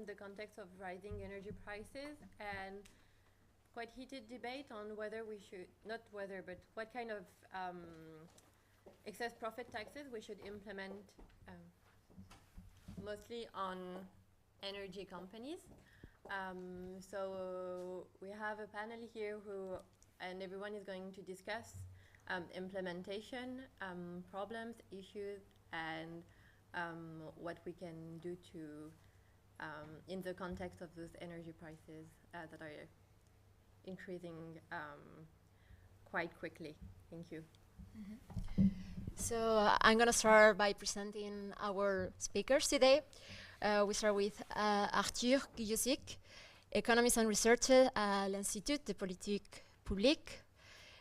the context of rising energy prices and quite heated debate on whether we should, not whether, but what kind of excess profit taxes we should implement, mostly on energy companies. So we have a panel here and everyone is going to discuss implementation, problems, issues, and what we can do to, in the context of those energy prices that are increasing quite quickly. Thank you. Mm-hmm. So I'm going to start by presenting our speakers today. We start with Arthur Guillauzic, economist and researcher at l'Institut de Politique Publique.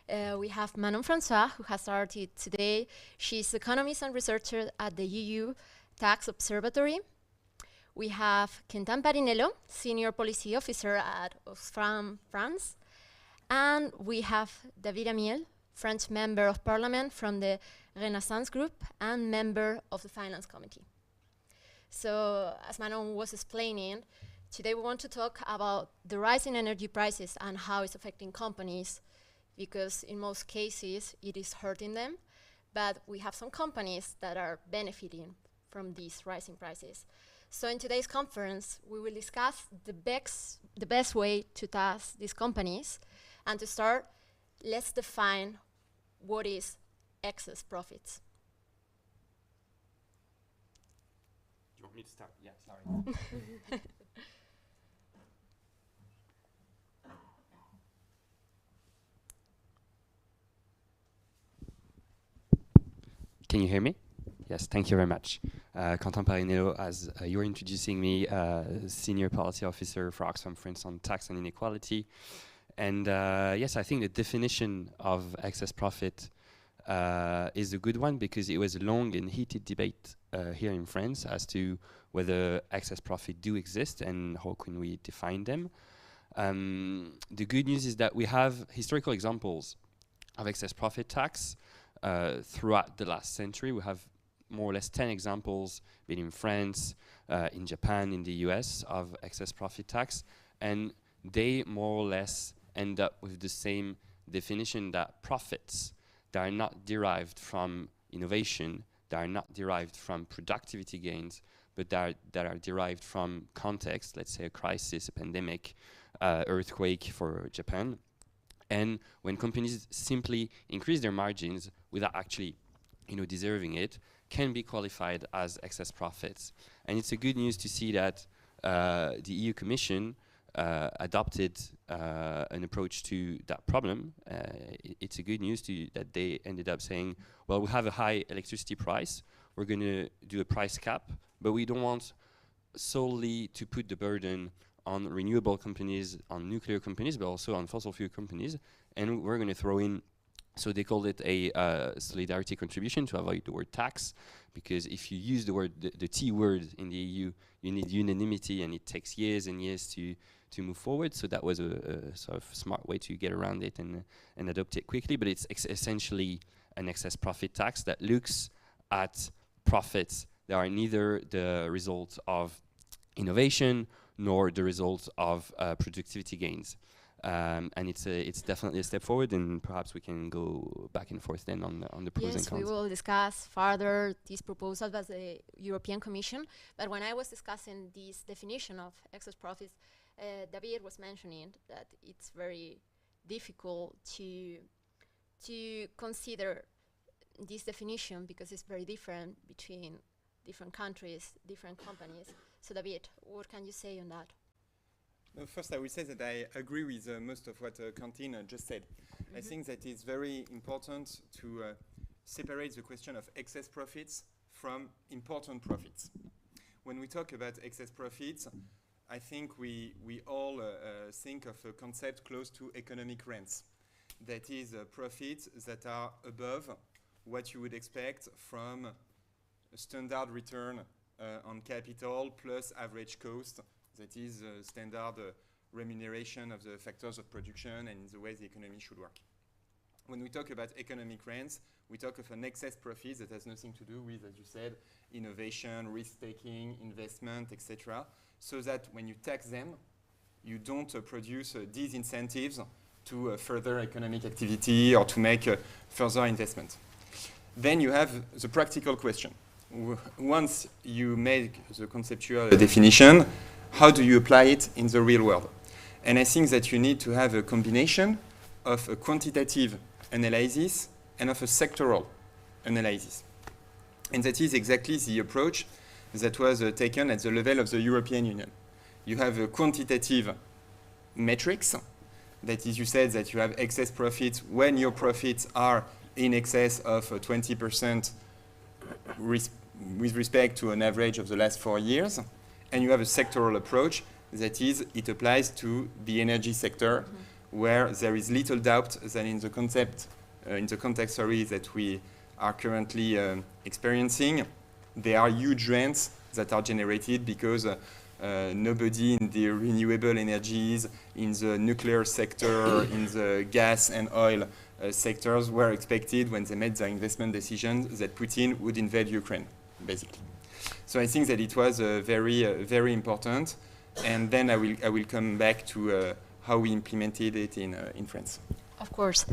We have Manon Francois, who has started today. She's economist and researcher at the EU Tax Observatory. We have Quentin Parinello, senior policy officer at Oxfam France. And we have David Amiel, French member of parliament from the Renaissance Group and member of the Finance Committee. So, as Manon was explaining, today we want to talk about the rise in energy prices and how it's affecting companies, because in most cases it is hurting them, but we have some companies that are benefiting from these rising prices. So in today's conference, we will discuss the best way to tax these companies. And to start, let's define what is excess profits. Do you want me to start? Yeah, sorry. Can you hear me? Yes, thank you very much. Quentin Parinello, as you're introducing me, Senior Policy Officer for Oxfam France on tax and inequality. And yes, I think the definition of excess profit is a good one, because it was a long and heated debate here in France as to whether excess profit do exist and how can we define them. The good news is that we have historical examples of excess profit tax throughout the last century. We have more or less 10 examples, been in France, in Japan, in the US, of excess profit tax, and they more or less end up with the same definition, that profits that are not derived from innovation, that are not derived from productivity gains, but that are derived from context, let's say a crisis, a pandemic, earthquake for Japan. And when companies simply increase their margins without actually deserving it, can be qualified as excess profits. And it's a good news to see that the EU Commission adopted an approach to that problem. It's a good news that they ended up saying, well, we have a high electricity price, we're going to do a price cap, but we don't want solely to put the burden on renewable companies, on nuclear companies, but also on fossil fuel companies, and we're going to throw in, so they called it a solidarity contribution to avoid the word tax, because if you use the T word in the EU, you need unanimity, and it takes years and years to move forward. So that was a sort of smart way to get around it and adopt it quickly. But it's essentially an excess profit tax that looks at profits that are neither the result of innovation nor the result of productivity gains. And it's definitely a step forward, and perhaps we can go back and forth then on the pros and cons. Yes, we will discuss further this proposal by the European Commission. But when I was discussing this definition of excess profits, David was mentioning that it's very difficult to consider this definition because it's very different between different countries, different companies. So David, what can you say on that? First, I will say that I agree with most of what Quentin just said. I think that it's very important to separate the question of excess profits from important profits. When we talk about excess profits, I think we all think of a concept close to economic rents. That is profits that are above what you would expect from a standard return on capital plus average cost. That is standard remuneration of the factors of production and the way the economy should work. when we talk about economic rents, we talk of an excess profit that has nothing to do with, as you said, innovation, risk-taking, investment, etc. So that when you tax them, you don't produce disincentives to further economic activity or to make further investment. Then you have the practical question. Once you make the conceptual definition, how do you apply it in the real world? And I think that you need to have a combination of a quantitative analysis and of a sectoral analysis. And that is exactly the approach that was taken at the level of the European Union. You have a quantitative metrics. That is, you said that you have excess profits when your profits are in excess of 20% with respect to an average of the last 4 years. And you have a sectoral approach, that is, it applies to the energy sector, where there is little doubt that in the context that we are currently experiencing, there are huge rents that are generated because nobody in the renewable energies, in the nuclear sector, in the gas and oil sectors were expected when they made their investment decisions that Putin would invade Ukraine, basically. So I think that it was very important. And then I will come back to how we implemented it in France. Of course.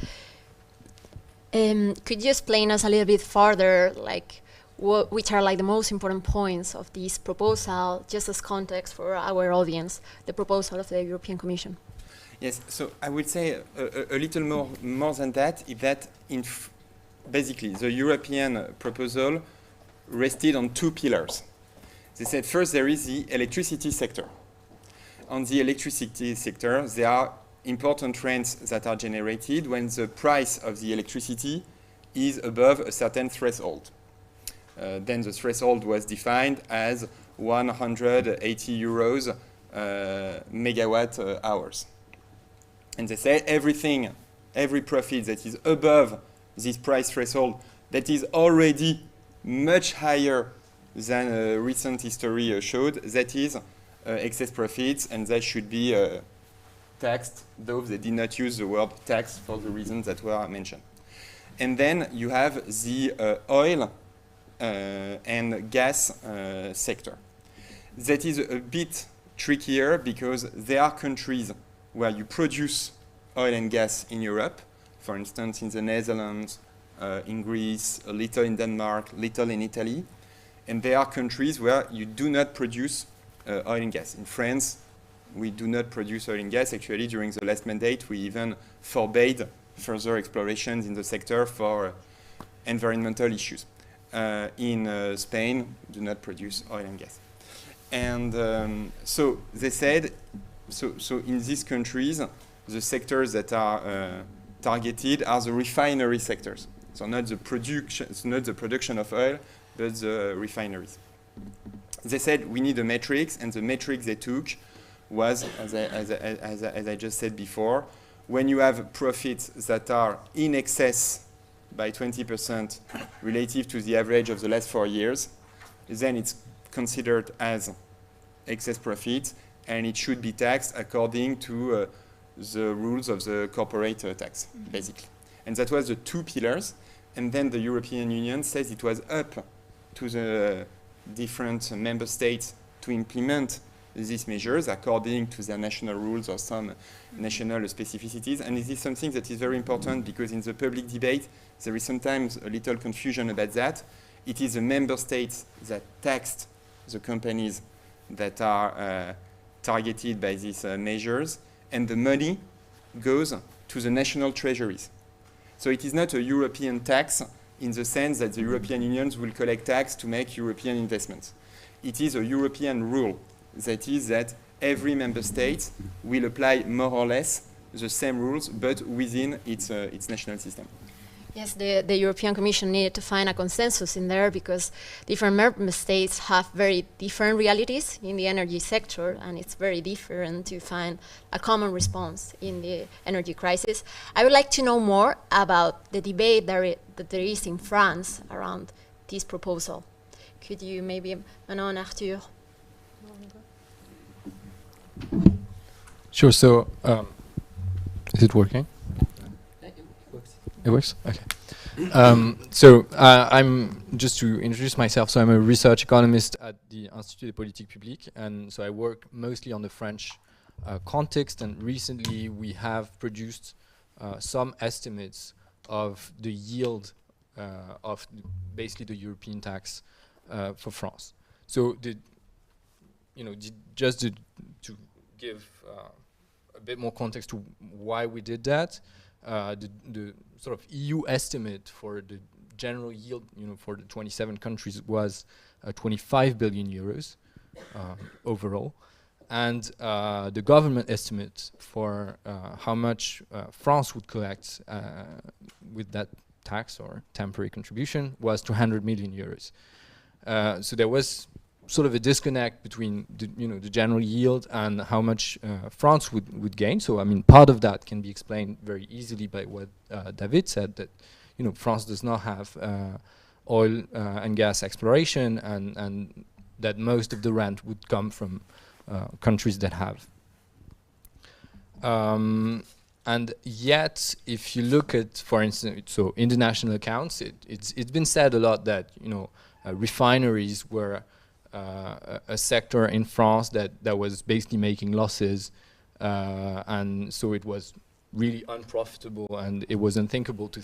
Could you explain us a little bit further, like, which are like the most important points of this proposal, just as context for our audience, the proposal of the European Commission? Yes, so I would say a little more than that, is that basically the European proposal rested on 2 pillars. They said first there is the electricity sector. On the electricity sector, there are important rents that are generated when the price of the electricity is above a certain threshold. Then the threshold was defined as 180 euros megawatt hours. And they say every profit that is above this price threshold, that is already much higher than recent history showed, that is excess profits, and that should be taxed, though they did not use the word tax for the reasons that were mentioned. And then you have the oil and gas sector. That is a bit trickier because there are countries where you produce oil and gas in Europe, for instance in the Netherlands, in Greece, a little in Denmark, little in Italy. And there are countries where you do not produce oil and gas. In France, we do not produce oil and gas. Actually, during the last mandate, we even forbade further explorations in the sector for environmental issues. In Spain, we do not produce oil and gas. And so they said, so in these countries, the sectors that are targeted are the refinery sectors. So not the production of oil, but the refineries. They said we need a matrix, and the matrix they took was, as I just said before, when you have profits that are in excess by 20% relative to the average of the last 4 years, then it's considered as excess profit, and it should be taxed according to the rules of the corporate tax, basically. And that was the 2 pillars. And then the European Union says it was up to the different member states to implement these measures according to their national rules or some national specificities. And this is something that is very important because in the public debate, there is sometimes a little confusion about that. It is the member states that taxed the companies that are targeted by these measures, and the money goes to the national treasuries. So it is not a European tax in the sense that the European Union will collect tax to make European investments. It is a European rule. That is that every member state will apply more or less the same rules, but within its national system. Yes, the European Commission needed to find a consensus in there because different member states have very different realities in the energy sector, and it's very different to find a common response in the energy crisis. I would like to know more about the debate that there is in France around this proposal. Could you maybe, Manon, Arthur? Sure, so is it working? It works? Okay. I'm just to introduce myself. So I'm a research economist at the Institut des Politiques Publiques, and so I work mostly on the French context. And recently, we have produced some estimates of the yield of basically the European tax for France. So just to give a bit more context to why we did that. The sort of EU estimate for the general yield, for the 27 countries was 25 billion euros overall, and the government estimate for how much France would collect with that tax or temporary contribution was 200 million euros. So there was sort of a disconnect between the general yield and how much France would gain. So I mean, part of that can be explained very easily by what David said, that France does not have oil and gas exploration, and that most of the rent would come from countries that have. And yet, if you look at, for instance, so in the national accounts, it's been said a lot that refineries were a sector in France that was basically making losses, and so it was really unprofitable, and it was unthinkable to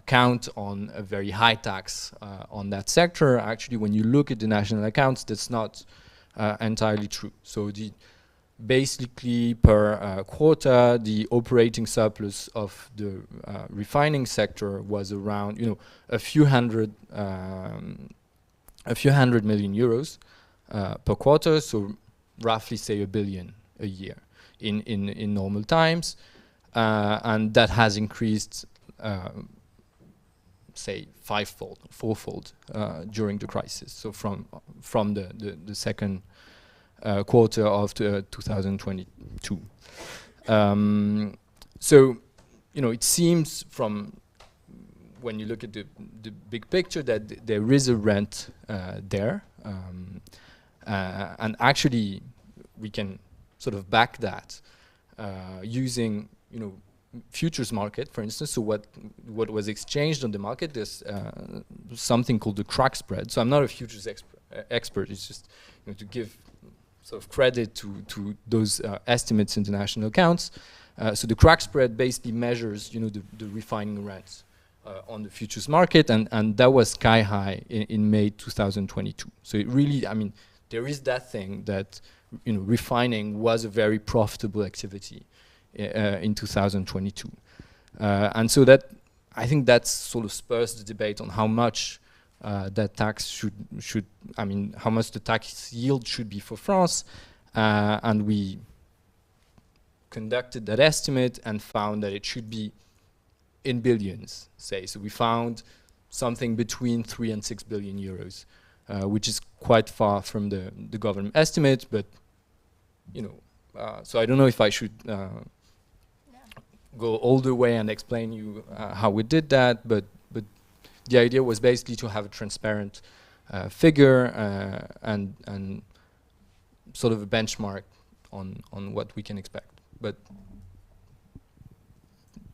count on a very high tax on that sector. Actually, when you look at the national accounts, that's not entirely true. So basically per quarter, the operating surplus of the refining sector was around a few hundred million euros per quarter, so roughly say 1 billion a year in normal times, and that has increased say fivefold, fourfold during the crisis. So from the second quarter of 2022. So it seems from when you look at the big picture that there is a rent there, and actually we can sort of back that using futures market, for instance. So what was exchanged on the market, there's something called the crack spread. So I'm not a futures expert. It's just to give sort of credit to those estimates in the national accounts. So the crack spread basically measures the refining rents on the futures market, and that was sky high in May 2022. So it really, I mean, there is that thing that refining was a very profitable activity in 2022, and so that I think that sort of spurs the debate on how much that tax should I mean how much the tax yield should be for France, and we conducted that estimate and found that it should be in billions, say. So we found something between 3 and 6 billion euros, which is quite far from the government estimate, but so I don't know if I should go all the way and explain you how we did that, but the idea was basically to have a transparent figure and sort of a benchmark on what we can expect. But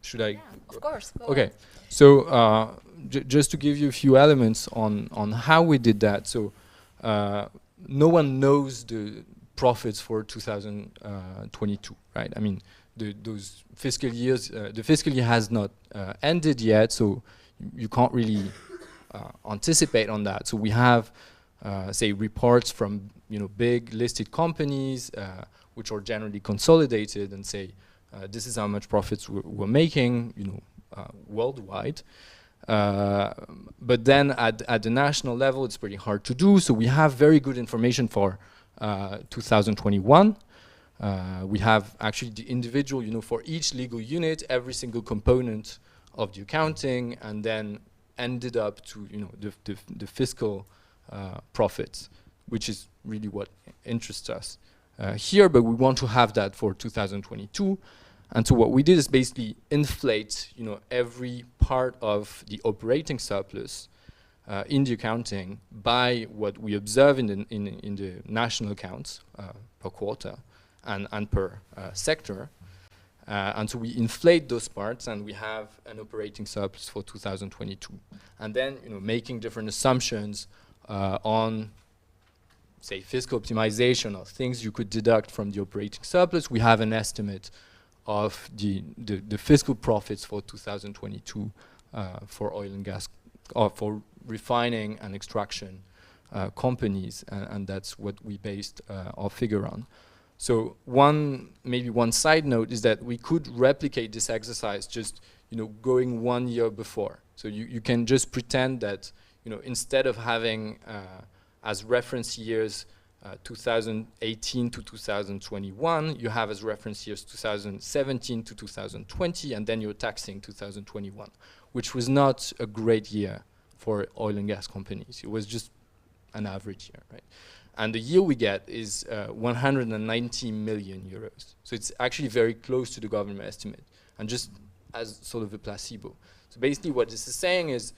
should I? Yeah, of course. Okay, so just to give you a few elements on how we did that. So no one knows the profits for 2022, right? I mean, those fiscal years, the fiscal year has not ended yet, so you can't really anticipate on that. So we have, say, reports from big listed companies, which are generally consolidated, and say this is how much profits we're making, worldwide. But then at the national level, it's pretty hard to do. So we have very good information for 2021. We have actually the individual, for each legal unit, every single component of the accounting, and then ended up to the fiscal profits, which is really what interests us here. But we want to have that for 2022, and so what we did is basically inflate every part of the operating surplus in the accounting by what we observe in the national accounts per quarter and per sector. And so we inflate those parts, and we have an operating surplus for 2022. And then, making different assumptions on, say, fiscal optimization or things you could deduct from the operating surplus, we have an estimate of the fiscal profits for 2022 for oil and gas, or for refining and extraction companies, and that's what we based our figure on. So maybe one side note is that we could replicate this exercise just going 1 year before. So you can just pretend that instead of having as reference years 2018 to 2021, you have as reference years 2017 to 2020, and then you're taxing 2021, which was not a great year for oil and gas companies. It was just an average year, right? And the yield we get is 190 million euros. So it's actually very close to the government estimate, and just as sort of a placebo. So basically what this is saying is,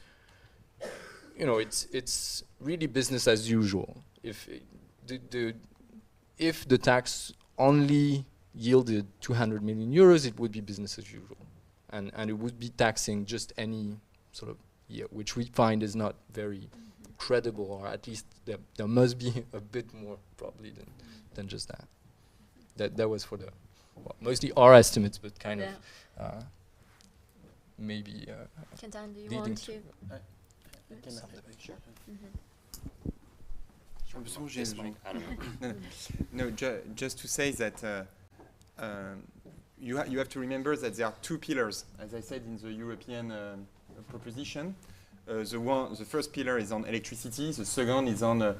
it's really business as usual. If the tax only yielded 200 million euros, it would be business as usual. And it would be taxing just any sort of year, which we find is not very credible, or at least there must be a bit more probably than just that. That was for the mostly our estimates, but kind of maybe Quentin, do you leading want to- to? Can I have the picture? This mic, I don't know. No, just to say that you have to remember that there are two pillars, as I said in the European proposition. The first pillar is on electricity, the second is on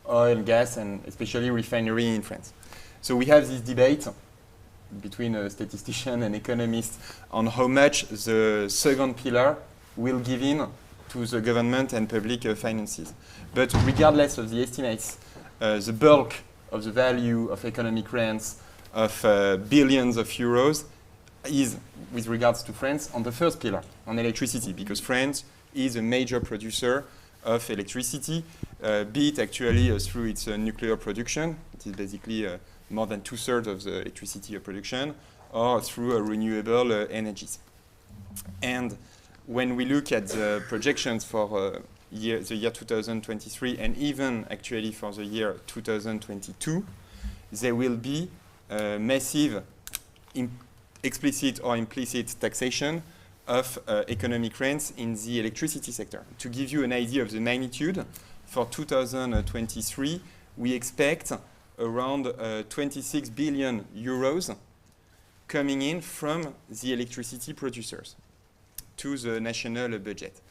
oil, gas, and especially refinery in France. So we have this debate between a statistician and economist on how much the second pillar will give in to the government and public finances. But regardless of the estimates, the bulk of the value of economic rents of billions of euros is, with regards to France, on the first pillar, on electricity, because France is a major producer of electricity, be it actually through its nuclear production, it is basically more than 2/3 of the electricity production, or through renewable energies. And when we look at the projections for the year 2023, and even actually for the year 2022, there will be massive explicit or implicit taxation of economic rents in the electricity sector. To give you an idea of the magnitude, for 2023, we expect around 26 billion euros coming in from the electricity producers to the national budget.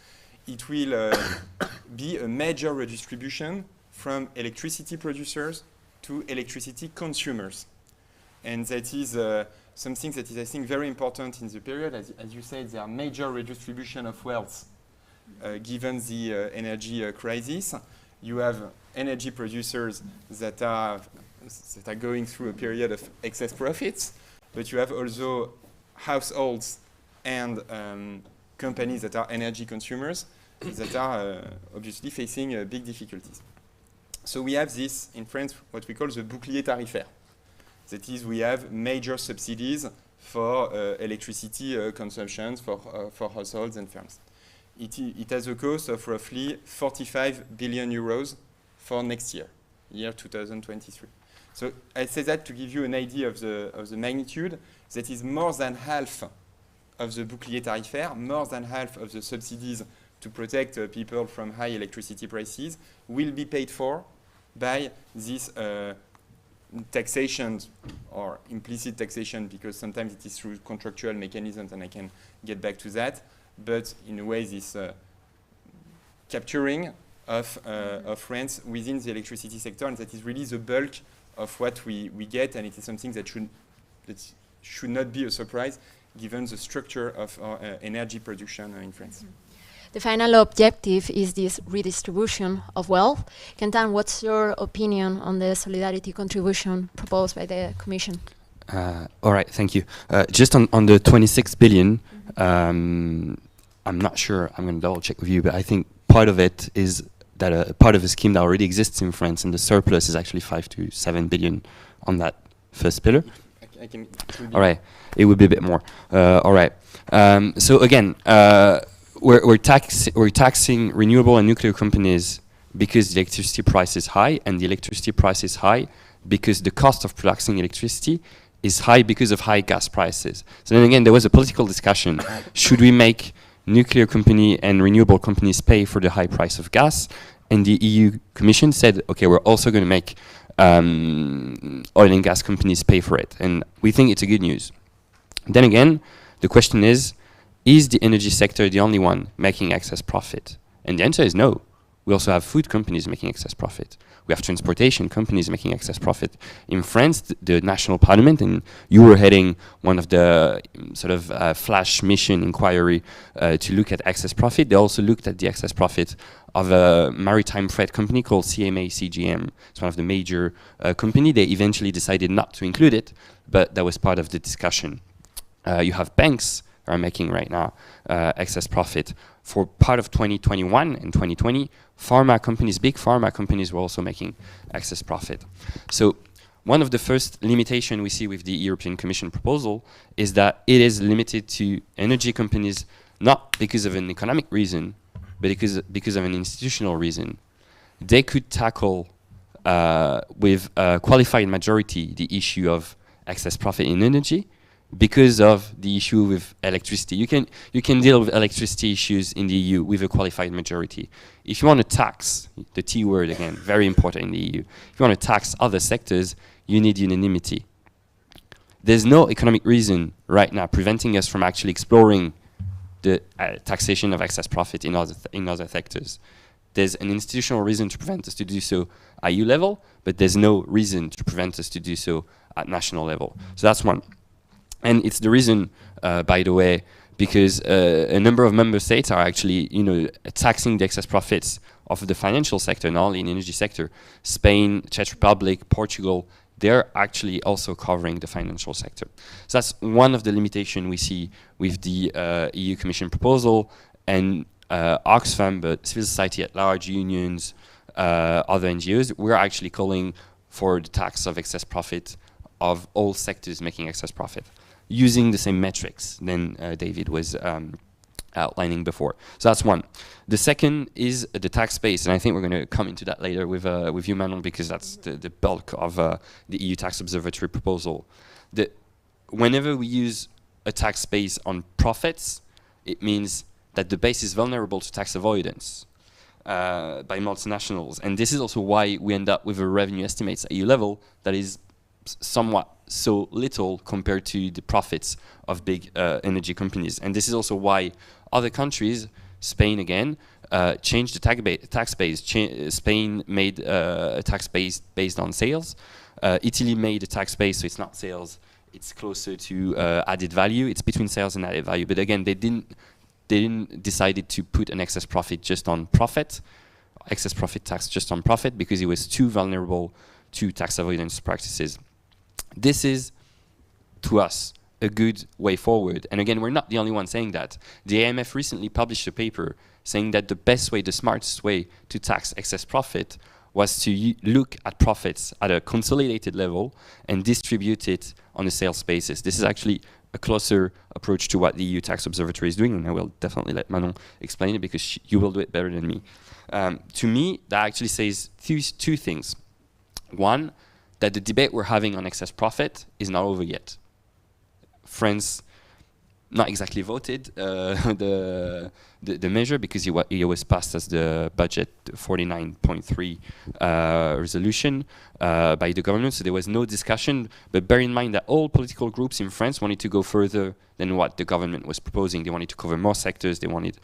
It will be a major redistribution from electricity producers to electricity consumers. And that is something that is, I think, very important in the period. As you said, there are major redistribution of wealth given the energy crisis. You have energy producers that are going through a period of excess profits, but you have also households and companies that are energy consumers that are obviously facing big difficulties. So we have this in France, what we call the bouclier tarifaire. That is, we have major subsidies for electricity consumptions for households and firms. It has a cost of roughly 45 billion euros for next year, year 2023. So I say that to give you an idea of the magnitude. That is more than half of the bouclier tarifaire, more than half of the subsidies to protect people from high electricity prices will be paid for by this taxation or implicit taxation, because sometimes it is through contractual mechanisms, and I can get back to that. But in a way, this capturing of rents within the electricity sector, and that is really the bulk of what we get, and it is something that should not be a surprise given the structure of our energy production in France. The final objective is this redistribution of wealth. Quentin, what's your opinion on the solidarity contribution proposed by the Commission? All right, thank you. Just on the 26 billion, I'm not sure, I'm going to double check with you, but I think part of it is that a part of a scheme that already exists in France, and the surplus is actually 5 to 7 billion on that first pillar. I can. All right, it would be a bit more. All right. So again, we're taxing renewable and nuclear companies because the electricity price is high, and the electricity price is high because the cost of producing electricity is high because of high gas prices. So then again, there was a political discussion. Should we make nuclear company and renewable companies pay for the high price of gas? And the EU Commission said, okay, we're also going to make oil and gas companies pay for it. And we think it's a good news. Then again, the question is the energy sector the only one making excess profit? And the answer is no. We also have food companies making excess profit. We have transportation companies making excess profit. In France, the national parliament, and you were heading one of the sort of flash mission inquiry to look at excess profit. They also looked at the excess profit of a maritime freight company called CMA CGM. It's one of the major company. They eventually decided not to include it, but that was part of the discussion. You have banks that are making right now excess profit. For part of 2021 and 2020, pharma companies, big pharma companies were also making excess profit. So one of the first limitations we see with the European Commission proposal is that it is limited to energy companies, not because of an economic reason, but because of an institutional reason. They could tackle with a qualified majority the issue of excess profit in energy because of the issue with electricity. You can deal with electricity issues in the EU with a qualified majority. If you want to tax, the T word again, very important in the EU, if you want to tax other sectors, you need unanimity. There's no economic reason right now preventing us from actually exploring the taxation of excess profit in other sectors. There's an institutional reason to prevent us to do so at EU level, but there's no reason to prevent us to do so at national level. So that's one. And it's the reason, by the way, because a number of member states are actually, taxing the excess profits of the financial sector, not only in the energy sector. Spain, Czech Republic, Portugal, they're actually also covering the financial sector. So that's one of the limitations we see with the EU Commission proposal, and Oxfam, but civil society at large, unions, other NGOs, we're actually calling for the tax of excess profit of all sectors making excess profit, using the same metrics than David was outlining before. So that's one. The second is the tax base, and I think we're going to come into that later with you, Manon, because that's the bulk of the EU Tax Observatory proposal. Whenever we use a tax base on profits, it means that the base is vulnerable to tax avoidance by multinationals. And this is also why we end up with a revenue estimates at EU level that is somewhat so little compared to the profits of big energy companies. And this is also why other countries, Spain again, changed the tax base. Spain made a tax base based on sales. Italy made a tax base, so it's not sales, it's closer to added value. It's between sales and added value. But again, they didn't decided to put an excess profit just on profit, excess profit tax just on profit, because it was too vulnerable to tax avoidance practices. This is, to us, a good way forward. And again, we're not the only one saying that. The AMF recently published a paper saying that the best way, the smartest way to tax excess profit was to look at profits at a consolidated level and distribute it on a sales basis. This is actually a closer approach to what the EU Tax Observatory is doing, and I will definitely let Manon explain it because you will do it better than me. To me, that actually says two things. One, that the debate we're having on excess profit is not over yet. France not exactly voted the measure because it was passed as the budget 49.3 resolution by the government, so there was no discussion. But bear in mind that all political groups in France wanted to go further than what the government was proposing. They wanted to cover more sectors. They wanted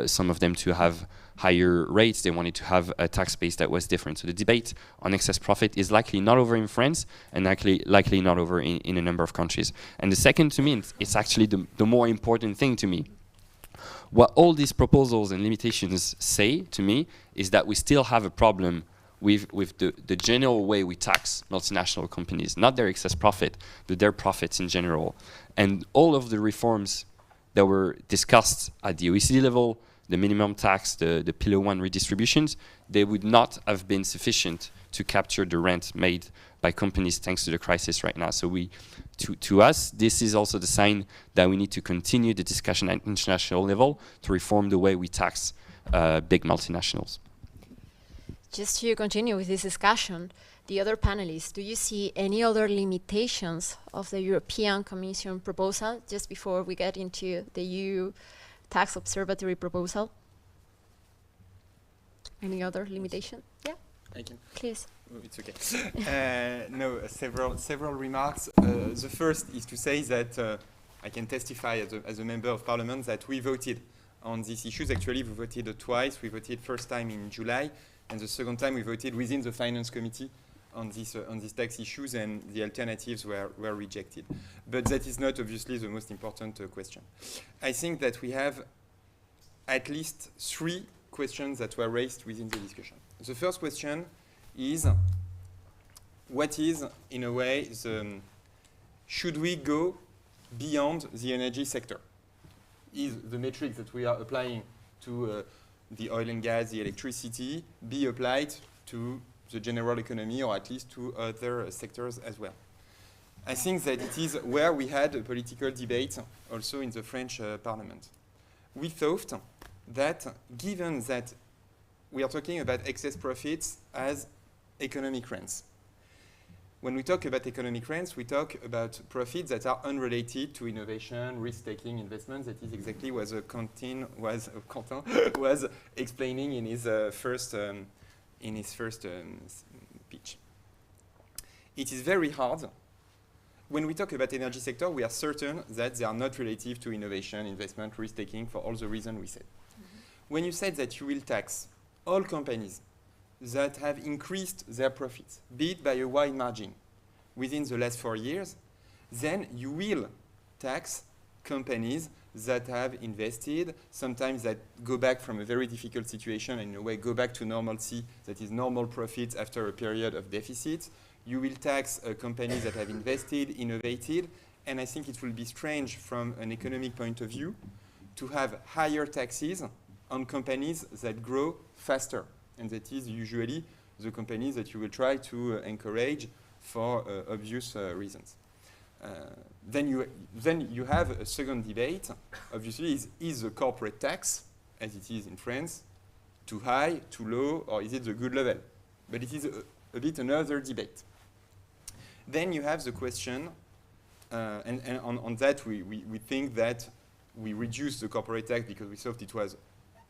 some of them to have higher rates. They wanted to have a tax base that was different. So the debate on excess profit is likely not over in France and likely not over in a number of countries. And the second, to me, it's actually the more important thing to me. What all these proposals and limitations say to me is that we still have a problem with the general way we tax multinational companies, not their excess profit, but their profits in general. And all of the reforms that were discussed at the OECD level, the minimum tax, the Pillar 1 redistributions, they would not have been sufficient to capture the rent made by companies thanks to the crisis right now. So to us, this is also the sign that we need to continue the discussion at international level to reform the way we tax big multinationals. Just to continue with this discussion, the other panelists, do you see any other limitations of the European Commission proposal just before we get into the EU Tax Observatory proposal? Any other limitation? Yeah, I can. please. Oh, it's okay. No, several remarks. The first is to say that I can testify as a member of parliament that we voted on these issues. Actually, we voted twice. We voted first time in July, and the second time we voted within the Finance Committee on these tax issues, and the alternatives were rejected. But that is not obviously the most important question. I think that we have at least 3 questions that were raised within the discussion. The first question is, what is, in a way, should we go beyond the energy sector? Is the metrics that we are applying to the oil and gas, the electricity, be applied to the general economy, or at least to other sectors as well? I think that it is where we had a political debate also in the French Parliament. We thought that given that we are talking about excess profits as economic rents, when we talk about economic rents, we talk about profits that are unrelated to innovation, risk-taking investments. That is exactly what Quentin was explaining in his first speech. It is very hard. When we talk about energy sector, we are certain that they are not relative to innovation, investment, risk-taking, for all the reasons we said. When you said that you will tax all companies that have increased their profits, be it by a wide margin, within the last 4 years, then you will tax companies that have invested, sometimes that go back from a very difficult situation and in a way go back to normalcy, that is normal profits after a period of deficit. You will tax companies that have invested, innovated, and I think it will be strange from an economic point of view to have higher taxes on companies that grow faster. And that is usually the companies that you will try to encourage for obvious reasons. Then you have a second debate, obviously, is the corporate tax, as it is in France, too high, too low, or is it the good level? But it is a bit another debate. Then you have the question, and on that we think that we reduced the corporate tax because we thought it was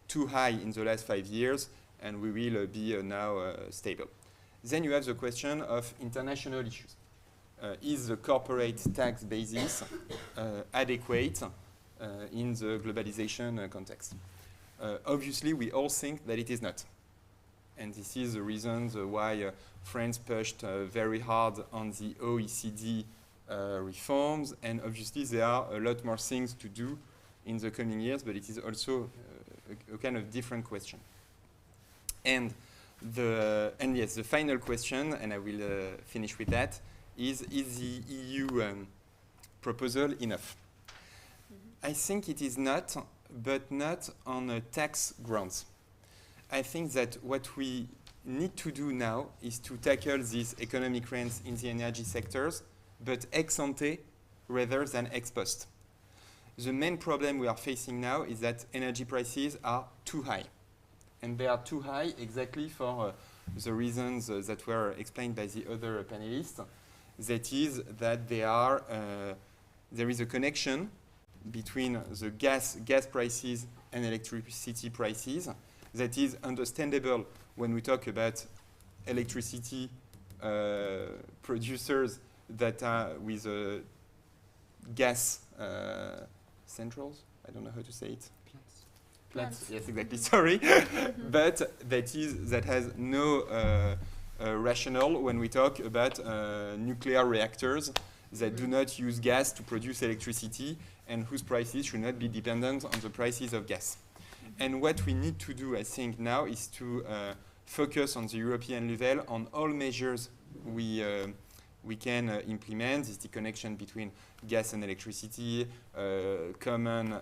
too high in the last 5 years, and we will be now stable. Then you have the question of international issues. Is the corporate tax basis adequate in the globalization context? Obviously, we all think that it is not. And this is the reason why France pushed very hard on the OECD reforms. And obviously, there are a lot more things to do in the coming years, but it is also a kind of different question. And yes, the final question, and I will finish with that, is the EU proposal enough? I think it is not, but not on tax grounds. I think that what we need to do now is to tackle these economic rents in the energy sectors, but ex ante rather than ex post. The main problem we are facing now is that energy prices are too high. And they are too high exactly for the reasons that were explained by the other panelists. That is that there is a connection between the gas prices and electricity prices that is understandable when we talk about electricity producers that are with gas centrals. I don't know how to say it. Plants. Yes, exactly. Sorry, but that has no rationale when we talk about nuclear reactors that do not use gas to produce electricity and whose prices should not be dependent on the prices of gas. And what we need to do, I think, now is to focus on the European level on all measures we can implement. Is the connection between gas and electricity, common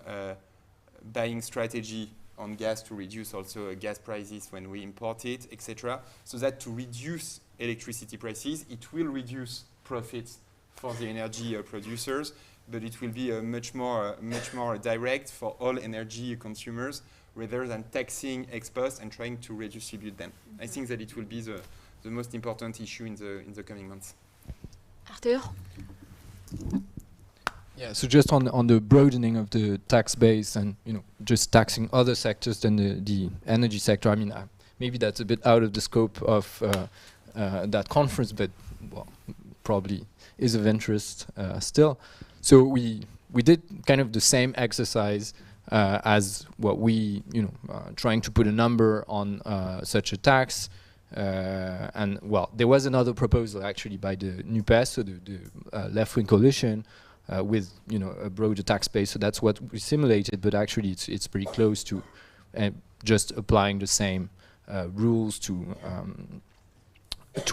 buying strategy on gas to reduce also gas prices when we import it, etc. So that to reduce electricity prices, it will reduce profits for the energy producers, but it will be much more direct for all energy consumers rather than taxing ex post and trying to redistribute them. I think that it will be the most important issue in the coming months. Arthur? Yeah, so just on the broadening of the tax base and just taxing other sectors than the energy sector. I mean, maybe that's a bit out of the scope of that conference, but well, probably is of interest still. So we did kind of the same exercise as what we trying to put a number on such a tax. And well, there was another proposal actually by the NUPES, so the left-wing coalition, with a broader tax base. So that's what we simulated, but actually it's pretty close to just applying the same rules to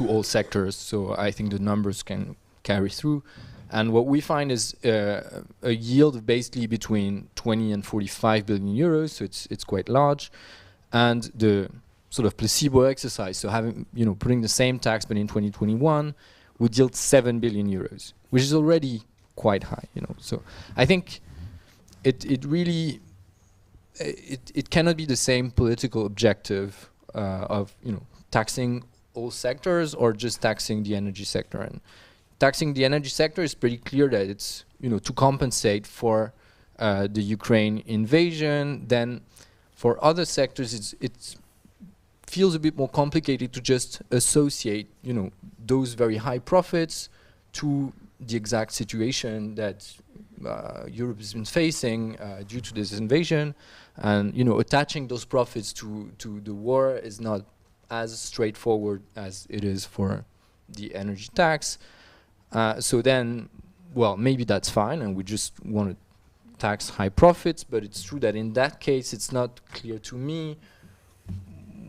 all sectors. So I think the numbers can carry through. And what we find is a yield of basically between 20 and 45 billion euros. So it's quite large, and the sort of placebo exercise. So having putting the same tax but in 2021 would yield 7 billion euros, which is already quite high, So I think it really it cannot be the same political objective of taxing all sectors or just taxing the energy sector. And taxing the energy sector is pretty clear that it's to compensate for the Ukraine invasion. Then for other sectors, it feels a bit more complicated to just associate those very high profits to the exact situation that Europe has been facing due to this invasion, and attaching those profits to the war is not as straightforward as it is for the energy tax. So then, well, maybe that's fine, and we just want to tax high profits. But it's true that in that case, it's not clear to me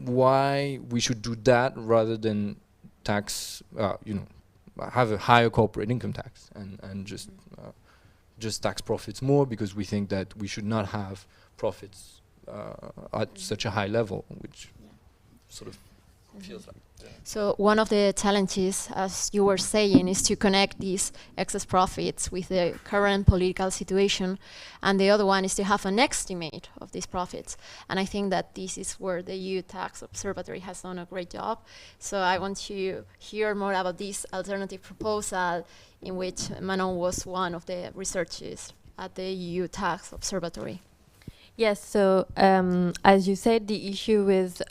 why we should do that rather than tax, have a higher corporate income tax and just tax profits more, because we think that we should not have profits at such a high level, which sort of feels like. So one of the challenges, as you were saying, is to connect these excess profits with the current political situation, and the other one is to have an estimate of these profits. And I think that this is where the EU Tax Observatory has done a great job. So I want to hear more about this alternative proposal, in which Manon was one of the researchers at the EU Tax Observatory. Yes, so as you said, the issue with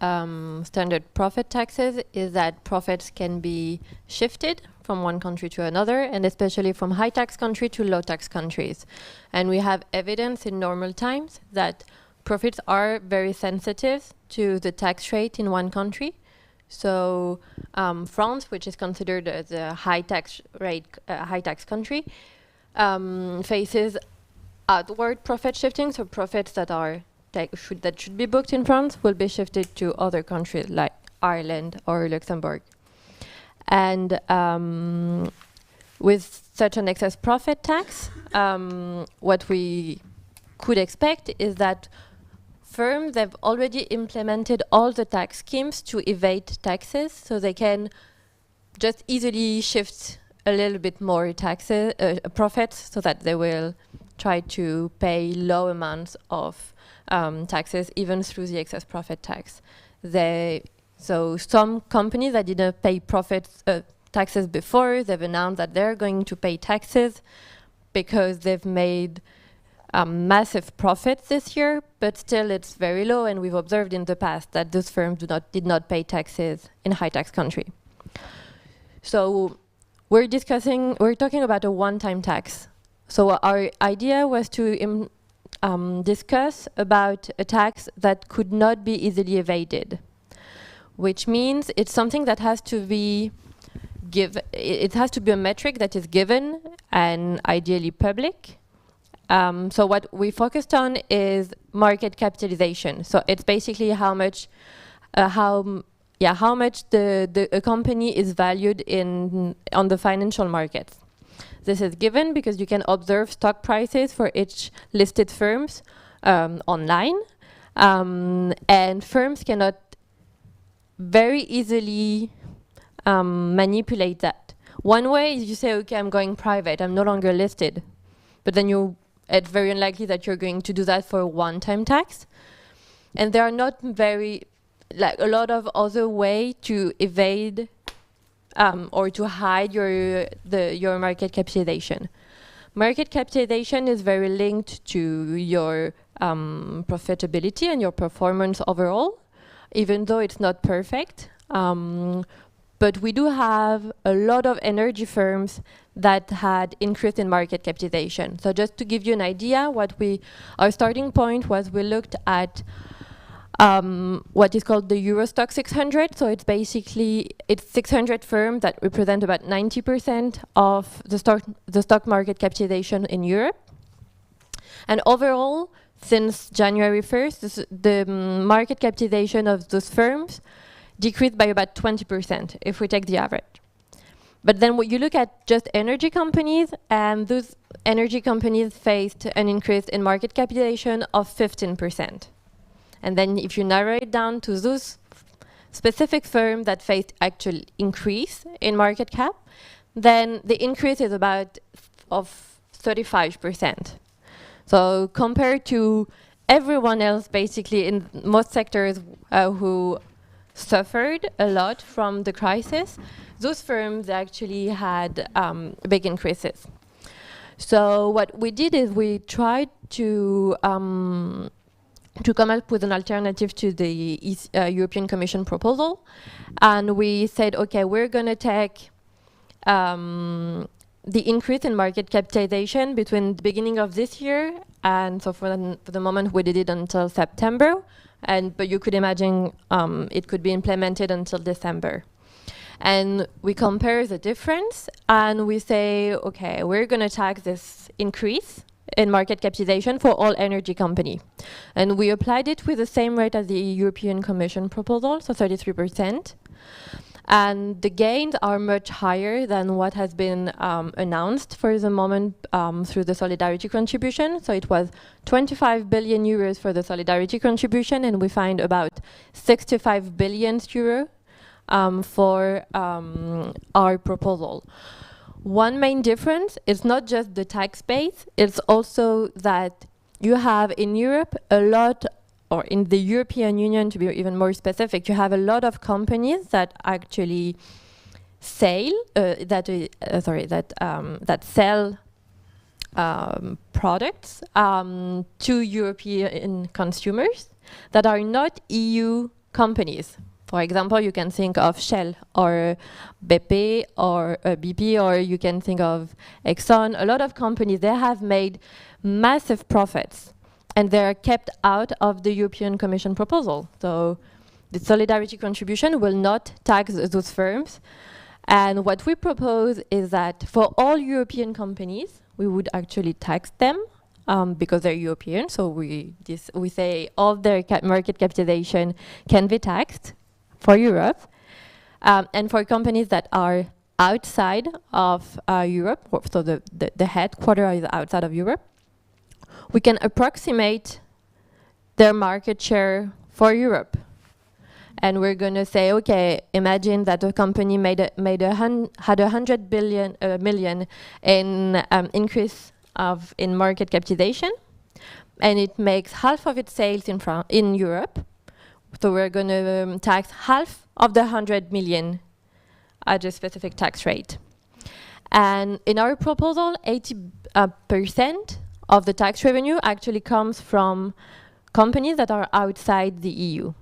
standard profit taxes is that profits can be shifted from one country to another, and especially from high tax country to low tax countries. And we have evidence in normal times that profits are very sensitive to the tax rate in one country. So France, which is considered as a high tax rate, high tax country, faces outward profit shifting, so profits that are that should be booked in France will be shifted to other countries like Ireland or Luxembourg. And with such an excess profit tax, what we could expect is that firms have already implemented all the tax schemes to evade taxes, so they can just easily shift a little bit more taxes, profits, so that they will try to pay low amounts of taxes, even through the excess profit tax. So some companies that didn't pay profits taxes before, they've announced that they're going to pay taxes because they've made massive profits this year, but still it's very low, and we've observed in the past that those firms did not pay taxes in high tax country. So we're talking about a one-time tax. So our idea was to discuss about a tax that could not be easily evaded, which means it's something that has to be it has to be a metric that is given and ideally public. So what we focused on is market capitalization. So it's basically how much a company is valued on the financial markets. This is given because you can observe stock prices for each listed firms online, And firms cannot very easily manipulate that. One way is you say, okay, I'm going private, I'm no longer listed. But then it's very unlikely that you're going to do that for a one-time tax. And there are not a lot of other way to evade or to hide your market capitalization. Market capitalization is very linked to your profitability and your performance overall, even though it's not perfect. But we do have a lot of energy firms that had increase in market capitalization. So just to give you an idea, our starting point was we looked at what is called the Eurostock 600. So it's 600 firms that represent about 90% of the stock market capitalization in Europe. And overall, since January 1st, the market capitalization of those firms decreased by about 20% if we take the average. But then when you look at just energy companies, and those energy companies faced an increase in market capitalization of 15%. And then if you narrow it down to those specific firms that faced actual increase in market cap, then the increase is about of 35%. So compared to everyone else, basically in most sectors who suffered a lot from the crisis, those firms actually had big increases. So what we did is we tried to come up with an alternative to the European Commission proposal, and we said, okay, we're going to take the increase in market capitalization between the beginning of this year, and so for the moment we did it until September, but you could imagine it could be implemented until December. And we compare the difference, and we say, okay, we're going to tax this increase in market capitalization for all energy company. And we applied it with the same rate as the European Commission proposal, so 33%. And the gains are much higher than what has been announced for the moment through the solidarity contribution. So it was 25 billion euros for the solidarity contribution, and we find about 65 billion euros for our proposal. One main difference is not just the tax base, it's also that you have in Europe a lot, or in the European Union to be even more specific, you have a lot of companies that actually sell products to European consumers that are not EU companies. For example, you can think of Shell or BP or you can think of Exxon. A lot of companies, they have made massive profits and they're kept out of the European Commission proposal. So the solidarity contribution will not tax those firms. And what we propose is that for all European companies, we would actually tax them because they're European. So we say all their market capitalization can be taxed for Europe. And for companies that are outside of Europe, so the headquarter is outside of Europe, we can approximate their market share for Europe. And we're going to say, okay, imagine that a company had 100 million in increase in market capitalization, and it makes half of its sales in Europe. So we're going to tax half of the 100 million at a specific tax rate. And in our proposal, 80% of the tax revenue actually comes from companies that are outside the EU.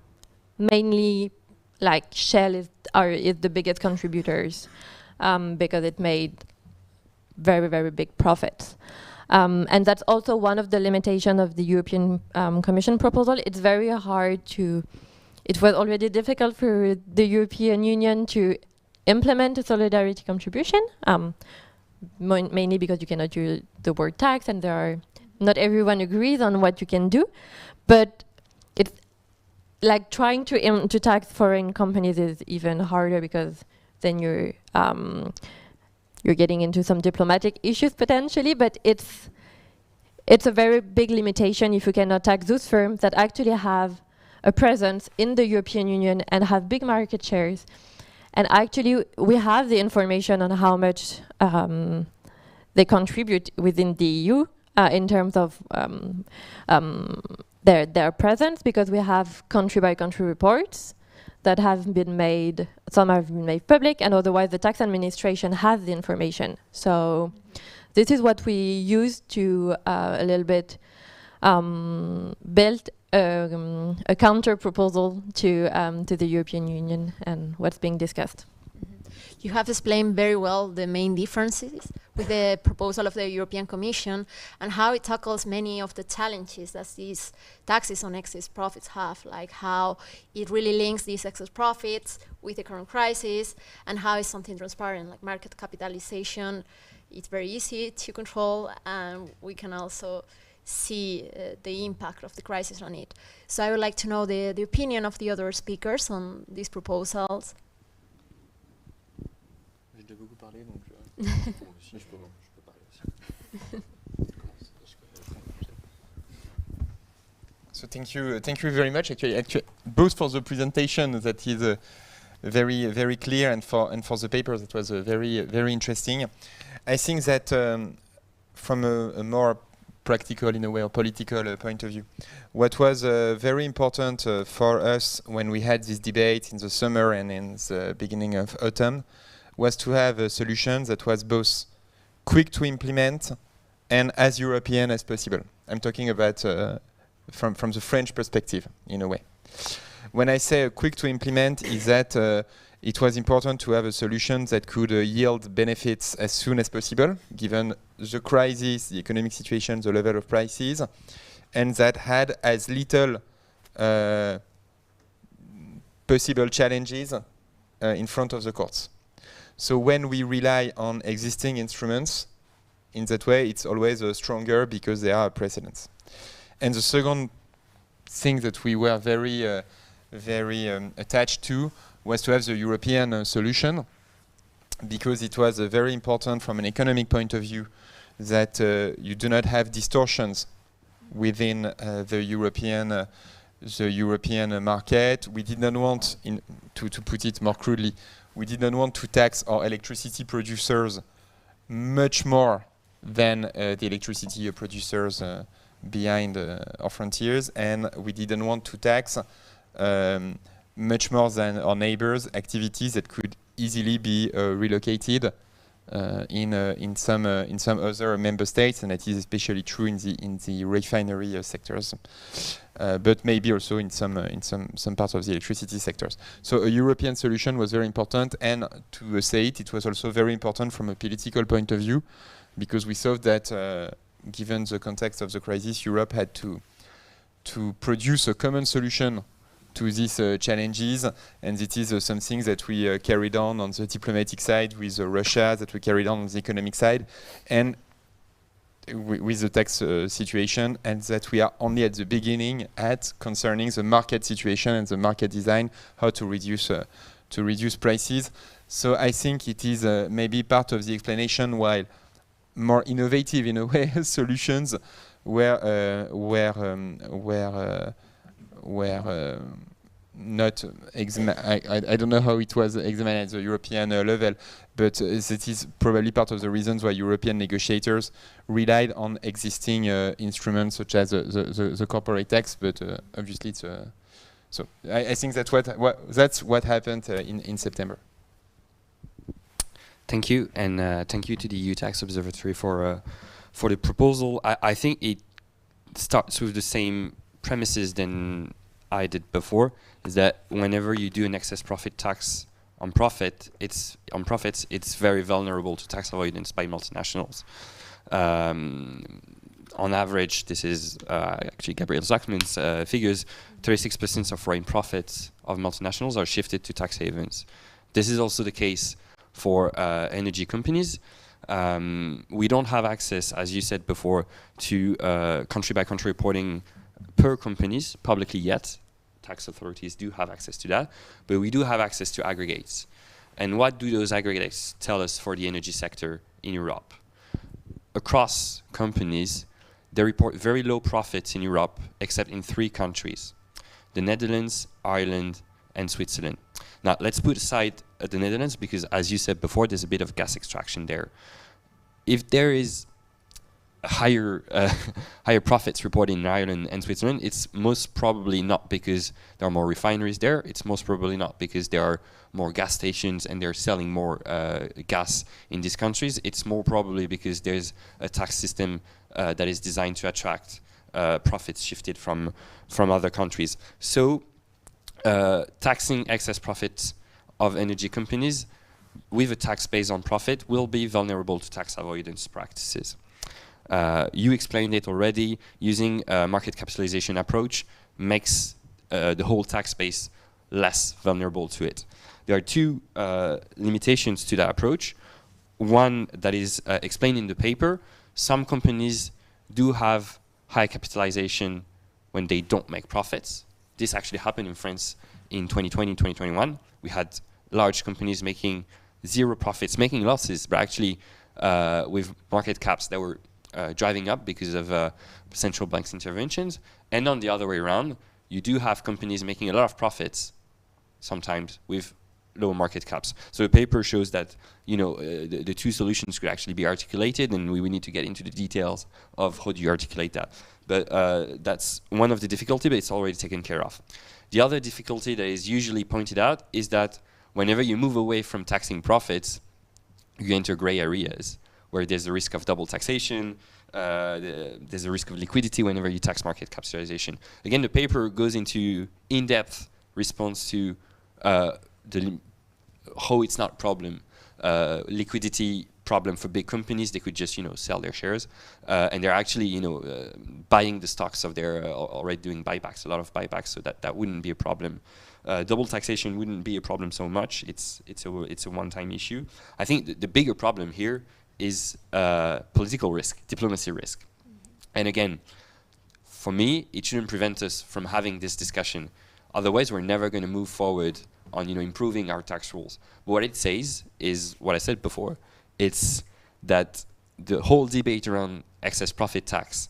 Mainly, like Shell is the biggest contributors because it made very, very big profits. And that's also one of the limitations of the European Commission proposal. It's very hard it was already difficult for the European Union to implement a solidarity contribution, mainly because you cannot use the word tax and not everyone agrees on what you can do. But it's like trying to tax foreign companies is even harder because then you're getting into some diplomatic issues potentially, but it's it's a very big limitation if you cannot tax those firms that actually have a presence in the European Union and have big market shares. And actually, we have the information on how much they contribute within the EU in terms of their presence, because we have country-by-country reports that have been made, some have been made public, and otherwise the tax administration has the information. So this is what we use to a little bit build a counter proposal to the European Union and what's being discussed. You have explained very well the main differences with the proposal of the European Commission and how it tackles many of the challenges that these taxes on excess profits have, like how it really links these excess profits with the current crisis, and how it's something transparent, like market capitalization. It's very easy to control, and we can also see the impact of the crisis on it. So I would like to know the opinion of the other speakers on these proposals. So thank you very much. Actually, both for the presentation that is very clear, and for the paper that was very interesting. I think that from a more practical, in a way, or political point of view, what was very important for us when we had this debate in the summer and in the beginning of autumn was to have a solution that was both quick to implement and as European as possible. I'm talking about from the French perspective, in a way. When I say quick to implement, is that it was important to have a solution that could yield benefits as soon as possible, given the crisis, the economic situation, the level of prices, and that had as little possible challenges in front of the courts. So when we rely on existing instruments, in that way, it's always stronger because there are precedents. And the second thing that we were very attached to was to have the European solution, because it was very important from an economic point of view that you do not have distortions within the European market. We did not want, to put it more crudely, we did not want to tax our electricity producers much more than the electricity producers behind our frontiers, and we didn't want to tax much more than our neighbors' activities that could easily be relocated in some other member states, and that is especially true in the refinery sectors, but maybe also in some parts of the electricity sectors. So a European solution was very important, and to say it was also very important from a political point of view, because we saw that given the context of the crisis, Europe had to produce a common solution to these challenges, and it is something that we carried on the diplomatic side with Russia, that we carried on the economic side, and with the tax situation, and that we are only at the beginning concerning the market situation and the market design, how to reduce prices. So I think it is maybe part of the explanation why more innovative, in a way, solutions were not I don't know how it was examined at the European level, but that is probably part of the reasons why European negotiators relied on existing instruments such as the corporate tax. But obviously, it's so I think that's what happened in September. Thank you, and thank you to the EU Tax Observatory for the proposal. I think it starts with the same premises than I did before, is that whenever you do an excess profit tax on profits, it's very vulnerable to tax avoidance by multinationals. On average, this is actually Gabriel Zachman's figures, 36% of foreign profits of multinationals are shifted to tax havens. This is also the case for energy companies. We don't have access, as you said before, to country-by-country reporting per companies publicly yet. Tax authorities do have access to that, but we do have access to aggregates. And what do those aggregates tell us for the energy sector in Europe? Across companies, they report very low profits in Europe, except in 3 countries: the Netherlands, Ireland, and Switzerland. Now, let's put aside the Netherlands, because as you said before, there's a bit of gas extraction there. If there is a higher profits reported in Ireland and Switzerland, it's most probably not because there are more refineries there. It's most probably not because there are more gas stations and they're selling more gas in these countries. It's more probably because there's a tax system that is designed to attract profits shifted from other countries. So taxing excess profits of energy companies with a tax based on profit will be vulnerable to tax avoidance practices. You explained it already. Using a market capitalization approach makes the whole tax base less vulnerable to it. There are 2 limitations to that approach. One that is explained in the paper: some companies do have high capitalization when they don't make profits. This actually happened in France in 2020, 2021. We had large companies making 0 profits, making losses, but actually with market caps that were driving up because of central banks' interventions. And on the other way around, you do have companies making a lot of profits, sometimes with low market caps. So the paper shows that, you know, the 2 solutions could actually be articulated, and we need to get into the details of how do you articulate that. But that's one of the difficulties, but it's already taken care of. The other difficulty that is usually pointed out is that whenever you move away from taxing profits, you enter gray areas where there's a risk of double taxation, there's a risk of liquidity whenever you tax market capitalization. Again, the paper goes into in-depth response to how it's not a problem. Liquidity problem for big companies, they could just, you know, sell their shares, and they're actually, you know, buying the stocks of their, already doing buybacks, a lot of buybacks, so that wouldn't be a problem. Double taxation wouldn't be a problem so much. It's a one-time issue. I think the bigger problem here is political risk, diplomacy risk. And again, for me, it shouldn't prevent us from having this discussion. Otherwise, we're never going to move forward on, you know, improving our tax rules. But what it says is what I said before. It's that the whole debate around excess profit tax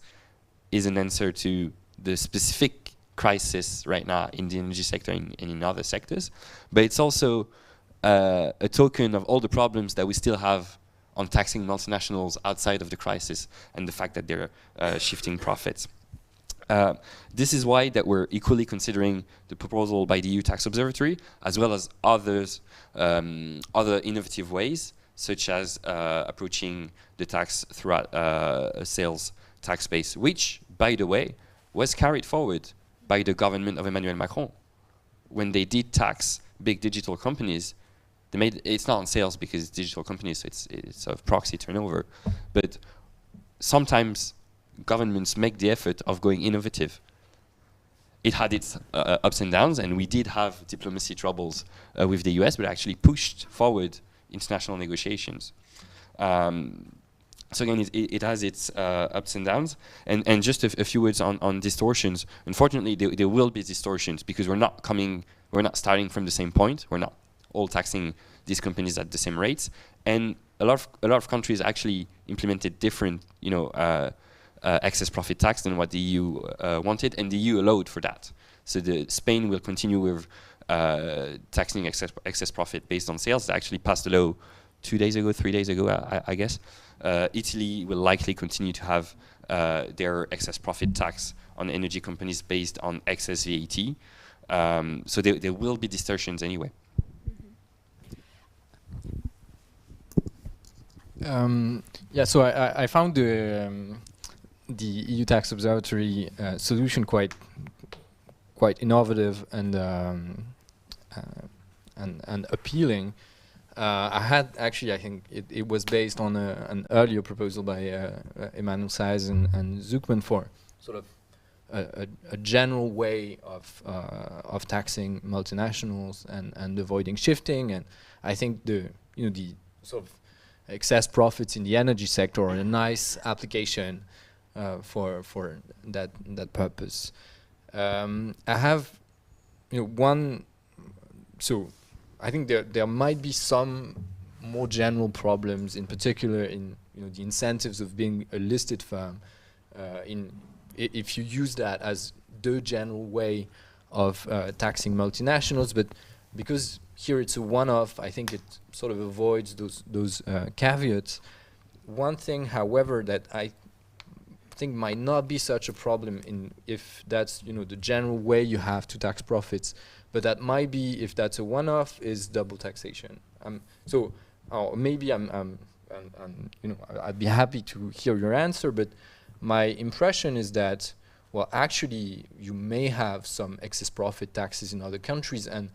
is an answer to the specific crisis right now in the energy sector and in other sectors. But it's also a token of all the problems that we still have on taxing multinationals outside of the crisis and the fact that they're shifting profits. This is why that we're equally considering the proposal by the EU Tax Observatory, as well as others, other innovative ways, such as approaching the tax throughout a sales tax base, which, by the way, was carried forward by the government of Emmanuel Macron. When they did tax big digital companies, they made, it's not on sales because digital companies, so it's a proxy turnover, but sometimes governments make the effort of going innovative. It had its ups and downs, and we did have diplomacy troubles with the US, but actually pushed forward international negotiations. So again, it has its ups and downs. And just a few words on distortions. Unfortunately, there will be distortions because we're not starting from the same point. We're not all taxing these companies at the same rates. And a lot of countries actually implemented different, you know, excess profit tax than what the EU wanted, and the EU allowed for that. So Spain will continue with taxing excess profit based on sales. They actually passed a law 2 days ago, 3 days ago, I guess. Italy will likely continue to have their excess profit tax on energy companies based on excess VAT. So there will be distortions anyway. Yeah, so I found the EU Tax Observatory solution quite innovative and appealing. I had actually, I think it was based on an earlier proposal by Emmanuel Saez and Zuckman for sort of a general way of taxing multinationals and avoiding shifting. And I think the sort of excess profits in the energy sector are a nice application for that purpose. I have one. So I think there might be some more general problems, in particular in the incentives of being a listed firm, if you use that as the general way of taxing multinationals, but because here it's a one-off, I think it sort of avoids those caveats. One thing, however, that I think might not be such a problem if that's the general way you have to tax profits, but that might be if that's a one-off is double taxation. Maybe I'd be happy to hear your answer, but my impression is that, well, actually, you may have some excess profit taxes in other countries, and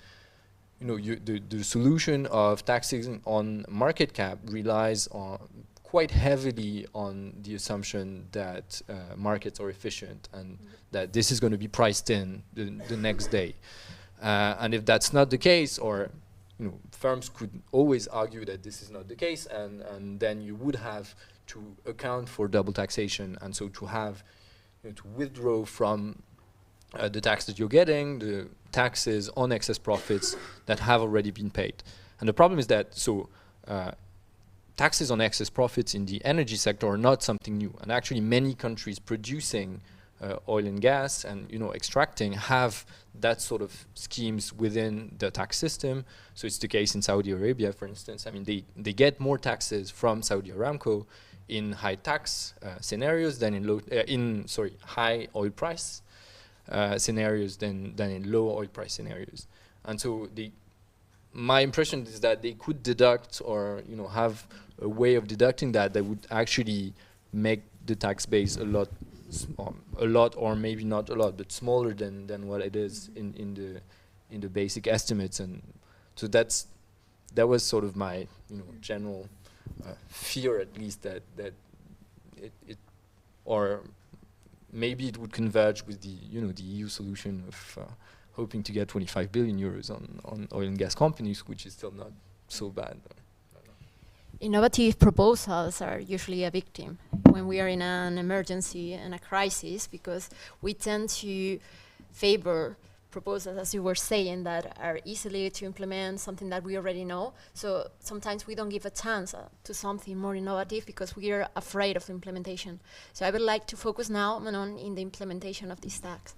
the solution of taxing on market cap relies on quite heavily on the assumption that markets are efficient and that this is going to be priced in the next day. And if that's not the case, or firms could always argue that this is not the case, and then you would have to account for double taxation, and so to have to withdraw from the tax that you're getting, the taxes on excess profits that have already been paid. And the problem is that taxes on excess profits in the energy sector are not something new, and actually many countries producing oil and gas and extracting have that sort of schemes within the tax system. So it's the case in Saudi Arabia, for instance. I mean, they get more taxes from Saudi Aramco in high tax scenarios than in high oil price scenarios than in low oil price scenarios. And so my impression is that they could deduct or have a way of deducting that would actually make the tax base a lot, or maybe not a lot, but smaller than what it is in the basic estimates. And so that was sort of my general fear, at least, that it or maybe it would converge with the the EU solution of hoping to get 25 billion euros on oil and gas companies, which is still not so bad. Innovative proposals are usually a victim when we are in an emergency and a crisis, because we tend to favor proposals, as you were saying, that are easily to implement, something that we already know. So sometimes we don't give a chance to something more innovative because we are afraid of implementation. So I would like to focus now, Manon, in the implementation of this tax.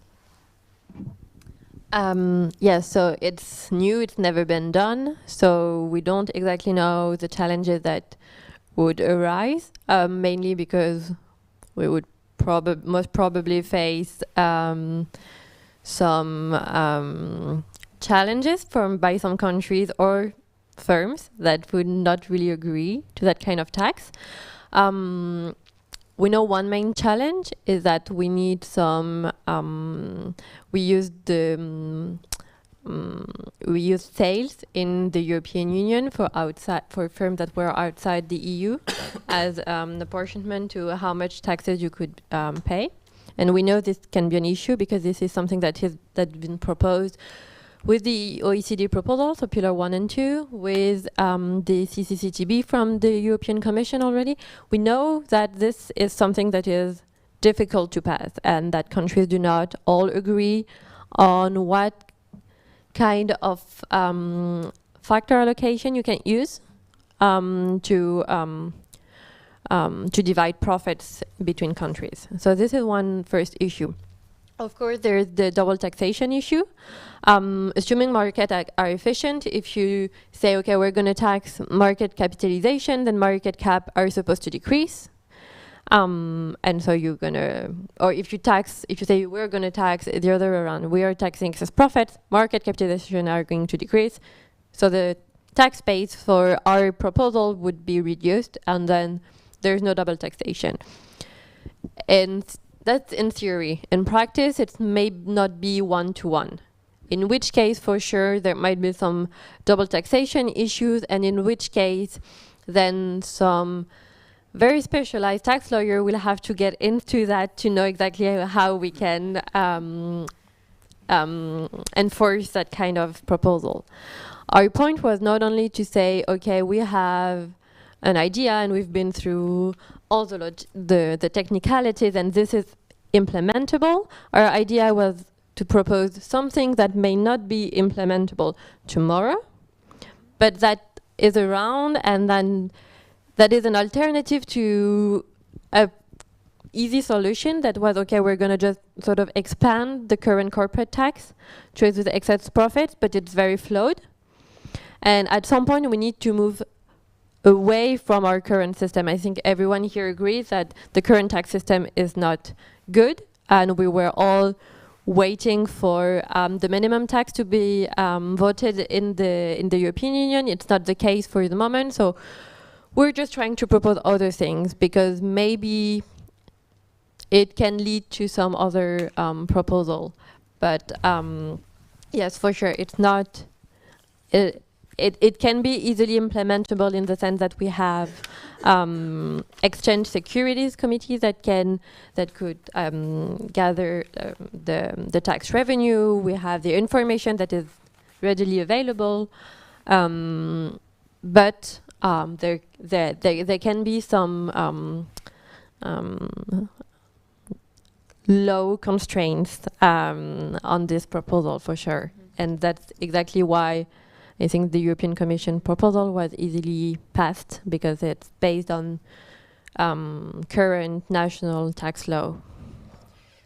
Yes, so it's new, it's never been done, so we don't exactly know the challenges that would arise, mainly because we would most probably face some challenges by some countries or firms that would not really agree to that kind of tax. We know one main challenge is that we need some. We use sales in the European Union for firms that were outside the EU as an apportionment to how much taxes you could pay, and we know this can be an issue because this is something that has been proposed with the OECD proposal, so Pillar 1 and 2, with the CCCTB from the European Commission already. We know that this is something that is difficult to pass and that countries do not all agree on what kind of factor allocation you can use to divide profits between countries. So this is one first issue. Of course, there is the double taxation issue. Assuming markets are efficient, if you say, okay, we're going to tax market capitalization, then market cap are supposed to decrease. And so you're going to, or if you say we're going to tax the other way around, we are taxing excess profits, market capitalization are going to decrease. So the tax base for our proposal would be reduced, and then there's no double taxation. And that's in theory. In practice, it may not be one-to-one. In which case, for sure, there might be some double taxation issues, and in which case, then some very specialized tax lawyer will have to get into that to know exactly how we can enforce that kind of proposal. Our point was not only to say, okay, we have an idea and we've been through all the technicalities and this is implementable. Our idea was to propose something that may not be implementable tomorrow, but that is around, and then that is an alternative to a easy solution that was, okay, we're going to just sort of expand the current corporate tax trade with excess profits, but it's very flawed. And at some point, we need to move away from our current system. I think everyone here agrees that the current tax system is not good, and we were all waiting for the minimum tax to be voted in the European Union. It's not the case for the moment, so we're just trying to propose other things because maybe it can lead to some other proposal. But yes, for sure, it's not. It can be easily implementable in the sense that we have exchange securities committees that could gather the tax revenue. We have the information that is readily available, but there can be some low constraints on this proposal for sure, and that's exactly why I think the European Commission proposal was easily passed, because it's based on current national tax law.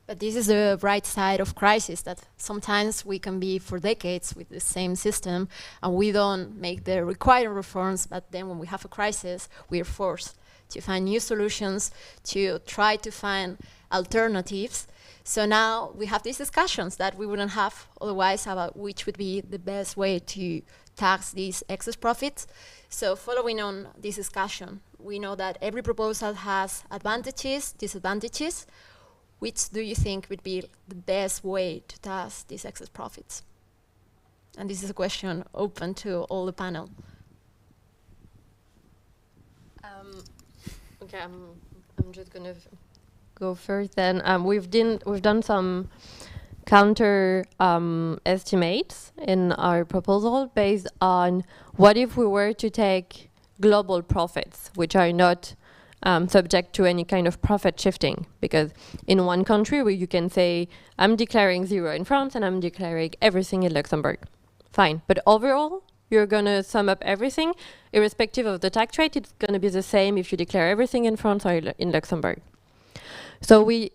But this is the right side of crisis, that sometimes we can be for decades with the same system and we don't make the required reforms, but then when we have a crisis, we are forced to find new solutions, to try to find alternatives. So now we have these discussions that we wouldn't have otherwise about which would be the best way to tax these excess profits. So following on this discussion, we know that every proposal has advantages, disadvantages. Which do you think would be the best way to tax these excess profits? And this is a question open to all the panel. Okay, I'm just gonna go first. Then we've done some counter estimates in our proposal based on what if we were to take global profits, which are not subject to any kind of profit shifting, because in one country where you can say, I'm declaring 0 in France and I'm declaring everything in Luxembourg. Fine, but overall, you're gonna sum up everything, irrespective of the tax rate, it's gonna be the same if you declare everything in France or in Luxembourg. So we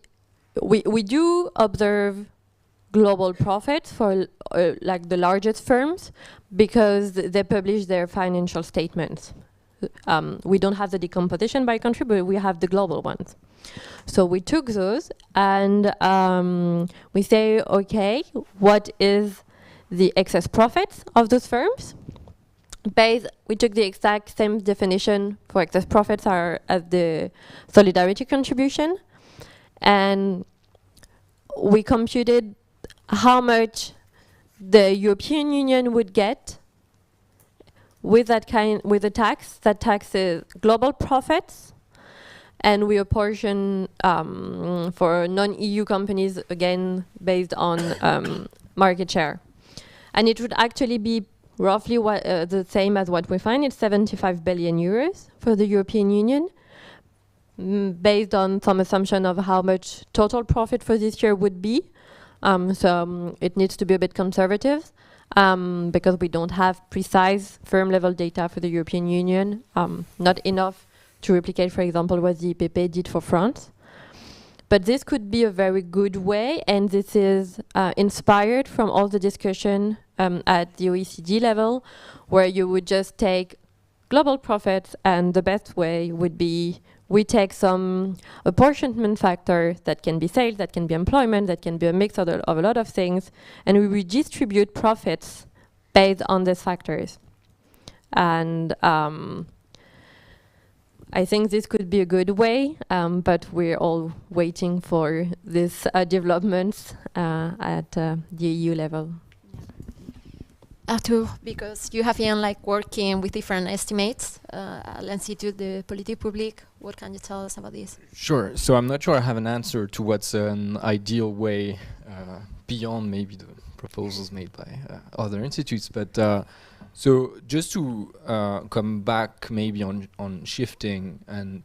do observe global profits for like the largest firms, because they publish their financial statements. We don't have the decomposition by country, but we have the global ones. So we took those and we say, okay, what is the excess profits of those firms? We took the exact same definition for excess profits as the solidarity contribution, and we computed how much the European Union would get with the tax. That tax is global profits, and we apportion for non-EU companies, again based on market share. And it would actually be roughly the same as what we find. It's 75 billion euros for the European Union, based on some assumption of how much total profit for this year would be. So it needs to be a bit conservative, because we don't have precise firm level data for the European Union, not enough to replicate, for example, what the EPP did for France. But this could be a very good way, and this is inspired from all the discussion at the OECD level, where you would just take global profits, and the best way would be we take some apportionment factor that can be sales, that can be employment, that can be a mix of a lot of things, and we redistribute profits based on these factors. And I think this could be a good way, but we're all waiting for these developments at the EU level. Arthur, because you have been working with different estimates, l'Institut de Politique Publique, what can you tell us about this? Sure. So I'm not sure I have an answer to what's an ideal way beyond maybe the proposals made by other institutes. But so just to come back maybe on shifting and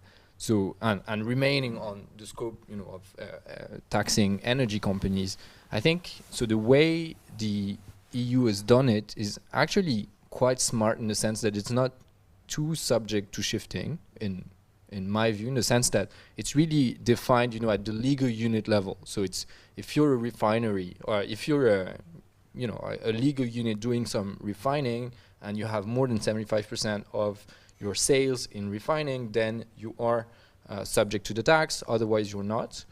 remaining on the scope, of taxing energy companies, I think so. The way the EU has done it is actually quite smart in the sense that it's not too subject to shifting in in my view, in the sense that it's really defined, at the legal unit level. So it's, if you're a refinery, or if you're a legal unit doing some refining, and you have more than 75% of your sales in refining, then you are subject to the tax, otherwise you're not.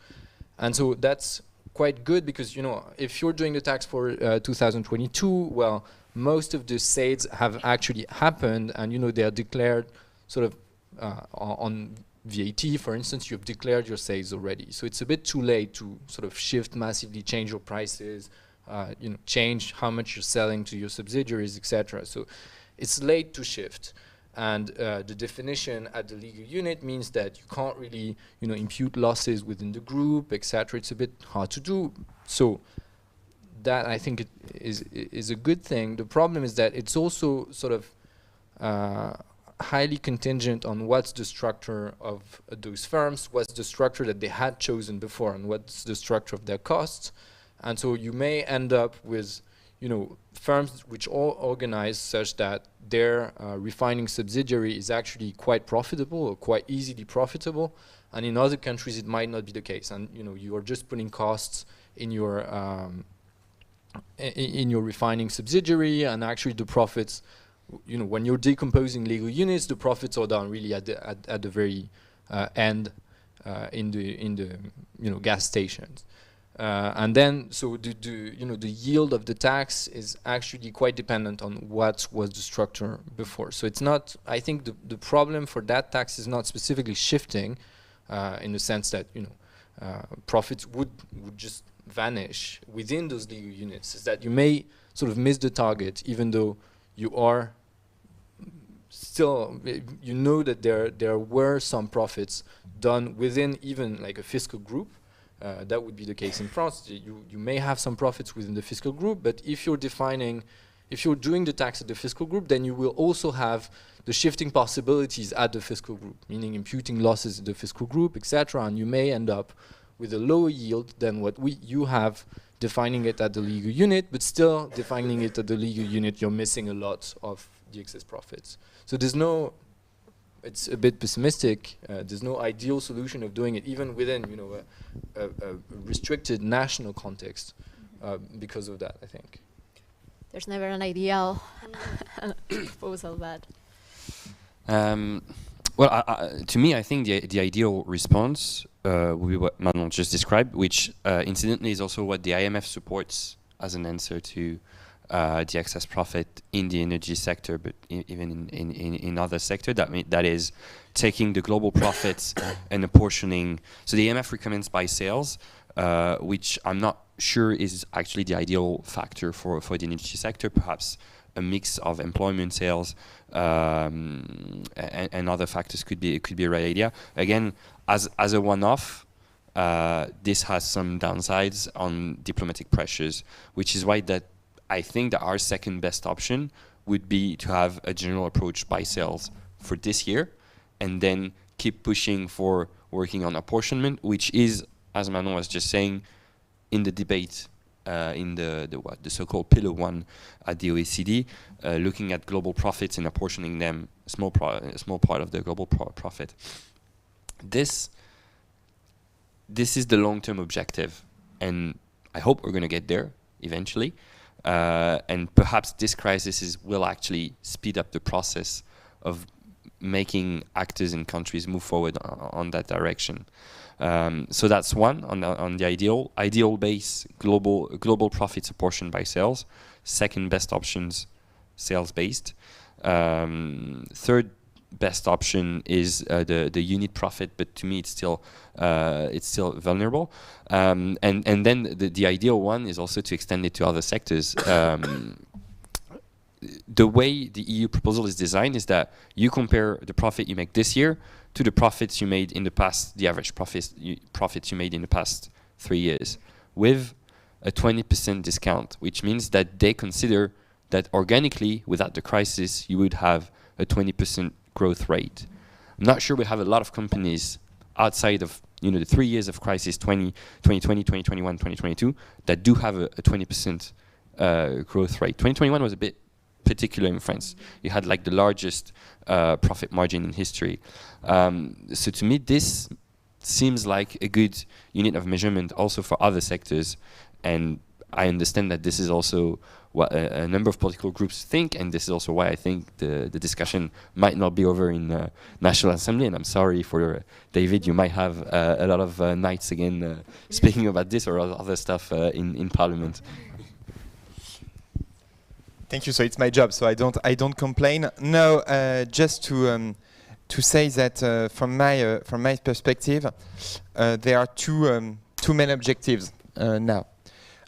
And so that's quite good, because if you're doing the tax for 2022, well, most of the sales have actually happened, and they are declared sort of on VAT, for instance. You've declared your sales already, so it's a bit too late to sort of shift massively, change your prices, change how much you're selling to your subsidiaries, etc. So it's late to shift. And the definition at the legal unit means that you can't really, impute losses within the group, etc. It's a bit hard to do. So that, I think, is a good thing. The problem is that it's also sort of highly contingent on what's the structure of those firms, what's the structure that they had chosen before, and what's the structure of their costs. And so you may end up with firms which all organize such that their refining subsidiary is actually quite profitable, or quite easily profitable, and in other countries it might not be the case, and you are just putting costs in your refining subsidiary, and actually the profits, when you're decomposing legal units, the profits are done really at the very end in the gas stations. And then, so the yield of the tax is actually quite dependent on what was the structure before. So it's not, I think the problem for that tax is not specifically shifting, in the sense that, profits would just vanish within those legal units. Is that you may sort of miss the target, even though you are still, that there were some profits done within even like a fiscal group. That would be the case in France. You may have some profits within the fiscal group, but if you're doing the tax at the fiscal group, then you will also have the shifting possibilities at the fiscal group, meaning imputing losses in the fiscal group, etc. And you may end up with a lower yield than what you have defining it at the legal unit, but still defining it at the legal unit, you're missing a lot of the excess profits. So it's a bit pessimistic. There's no ideal solution of doing it, even within a restricted national context, because of that, I think. There's never an ideal proposal, but to me, I think the ideal response would be what Manon just described, which incidentally is also what the IMF supports as an answer to the excess profit in the energy sector, but even in other sectors. That is taking the global profits and apportioning. So the IMF recommends buy sales, which I'm not sure is actually the ideal factor for the energy sector. Perhaps a mix of employment sales and other factors could be a right idea. Again, as a one-off, this has some downsides on diplomatic pressures, which is why that I think that our second best option would be to have a general approach by sales for this year, and then keep pushing for working on apportionment, which is, as Manon was just saying, in the debate in the so-called Pillar 1 at the OECD, looking at global profits and apportioning them a small part of the global profit. This is the long-term objective, and I hope we're going to get there eventually. And perhaps this crisis will actually speed up the process of making actors in countries move forward on that direction. So that's one on the ideal base, global profits apportioned by sales. Second best options, sales based. Third best option is the unit profit, but to me it's still vulnerable. And then the ideal one is also to extend it to other sectors. The way the EU proposal is designed is that you compare the profit you make this year to the profits you made in the past, the average profits you made in the past 3 years, with a 20% discount, which means that they consider that organically, without the crisis, you would have a 20% growth rate. I'm not sure we have a lot of companies outside of the 3 years of crisis, 2020, 2021, 2022, that do have a 20% growth rate. 2021 was a bit particular in France. You had like the largest profit margin in history. So to me, this seems like a good unit of measurement also for other sectors. And I understand that this is also what a number of political groups think, and this is also why I think the discussion might not be over in National Assembly. And I'm sorry for David, you might have a lot of nights again speaking about this or other stuff in Parliament. Thank you. So it's my job, so I don't complain. No, just to say that from my perspective, there are two main objectives now.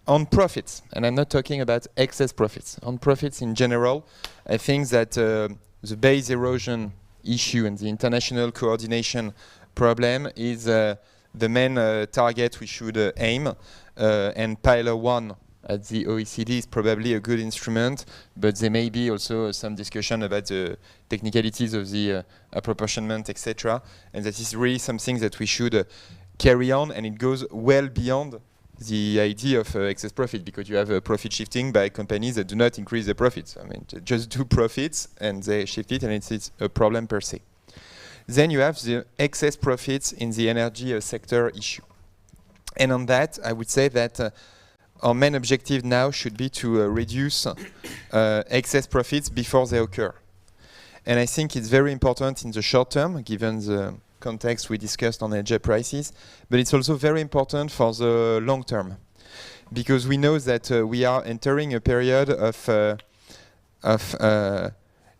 On profits, and I'm not talking about excess profits. On profits in general, I think that the base erosion issue and the international coordination problem is the main target we should aim. And Pillar 1 at the OECD is probably a good instrument, but there may be also some discussion about the technicalities of the apportionment, etc. And that is really something that we should carry on, and it goes well beyond the idea of excess profit, because you have profit shifting by companies that do not increase their profits. I mean, just do profits and they shift it, and it's a problem per se. Then you have the excess profits in the energy sector issue. And on that, I would say that our main objective now should be to reduce excess profits before they occur. And I think it's very important in the short term, given the context we discussed on energy prices, but it's also very important for the long term, because we know that we are entering a period of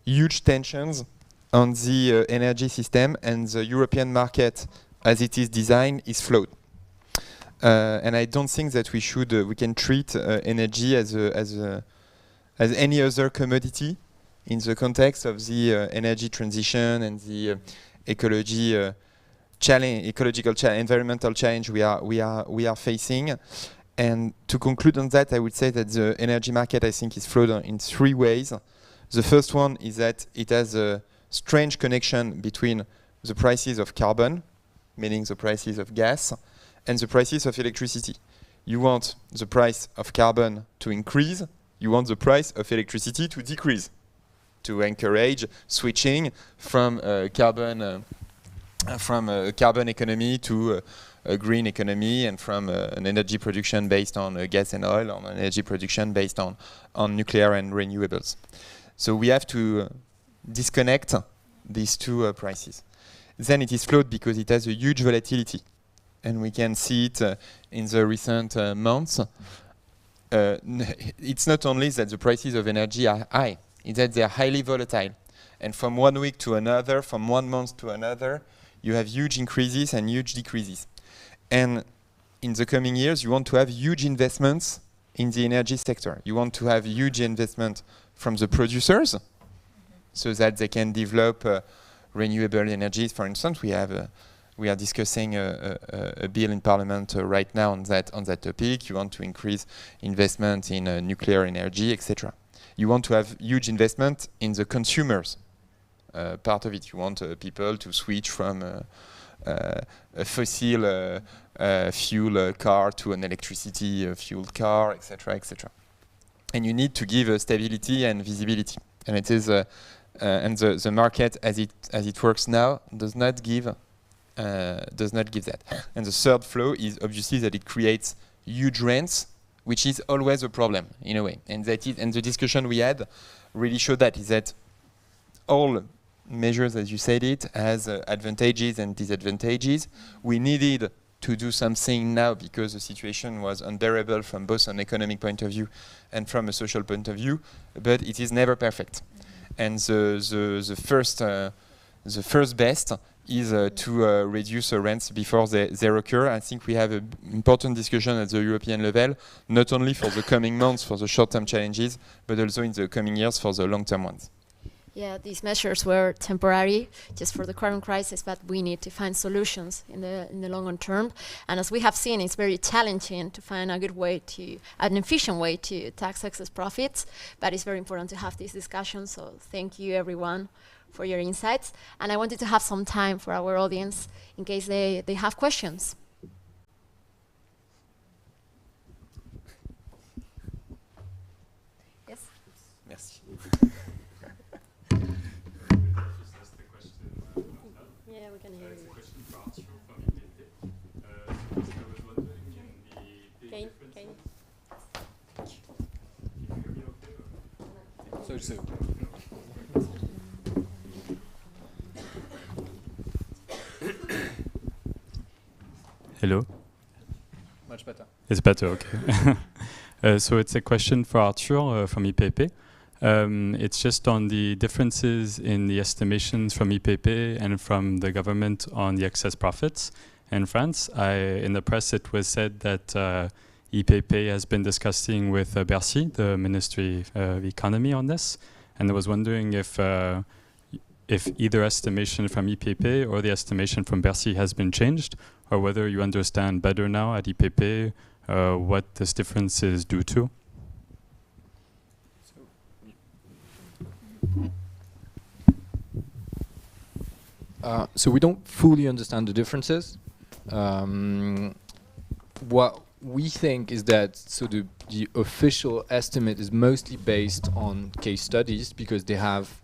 huge tensions on the energy system, and the European market, as it is designed, is flawed. And I don't think that we can treat energy as any other commodity in the context of the energy transition and the ecological challenge, environmental challenge we are facing. And to conclude on that, I would say that the energy market, I think, is flawed in three ways. The first one is that it has a strange connection between the prices of carbon, meaning the prices of gas, and the prices of electricity. You want the price of carbon to increase, you want the price of electricity to decrease, to encourage switching from carbon economy to a green economy, and from an energy production based on gas and oil on an energy production based on nuclear and renewables. So we have to disconnect these two prices. Then it is flawed because it has a huge volatility, and we can see it in the recent months. It's not only that the prices of energy are high, it's that they are highly volatile. And from one week to another, from 1 month to another, you have huge increases and huge decreases. And in the coming years, you want to have huge investments in the energy sector. You want to have huge investment from the producers, so that they can develop renewable energies. For instance, we are discussing a bill in Parliament right now on that topic. You want to increase investment in nuclear energy, etc. You want to have huge investment in the consumers part of it. You want people to switch from a fossil fuel car to an electricity fueled car, etc., etc. And you need to give stability and visibility. And it is and the market as it works now does not give that. And the third flaw is obviously that it creates huge rents, which is always a problem in a way. And the discussion we had really showed that is that all measures, as you said it, has advantages and disadvantages. We needed to do something now because the situation was unbearable from both an economic point of view and from a social point of view, but it is never perfect. And the first best is to reduce rents before they occur. I think we have an important discussion at the European level, not only for the coming months for the short-term challenges, but also in the coming years for the long-term ones. Yeah, these measures were temporary, just for the current crisis, but we need to find solutions in the longer term. And as we have seen, it's very challenging to find a good way an efficient way to tax excess profits, but it's very important to have these discussions. So thank you, everyone, for your insights. And I wanted to have some time for our audience in case they have questions. Yes? Merci. so Hello. much better. It's better, okay. So it's a question for Arthur from IPP. It's just on the differences in the estimations from IPP and from the government on the excess profits in France. In the press, it was said that IPP has been discussing with Bercy, the Ministry of Economy, on this, and I was wondering if either estimation from IPP or the estimation from Bercy has been changed, or whether you understand better now at IPP what this difference is due to. So we don't fully understand the differences. What we think is that the official estimate is mostly based on case studies because they have,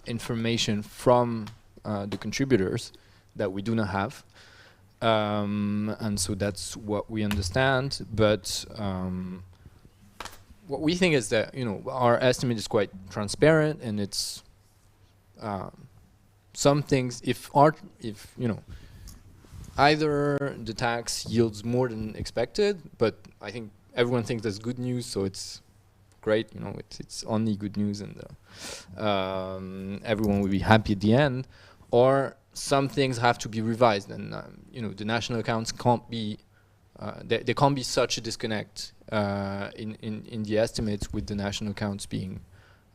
information from the contributors that we do not have, and so that's what we understand. But what we think is that our estimate is quite transparent, and it's some things. If either the tax yields more than expected, but I think everyone thinks that's good news, so it's great. It's only good news, and everyone will be happy at the end. Or some things have to be revised, and the national accounts can't be. There can't be such a disconnect in the estimates, with the national accounts being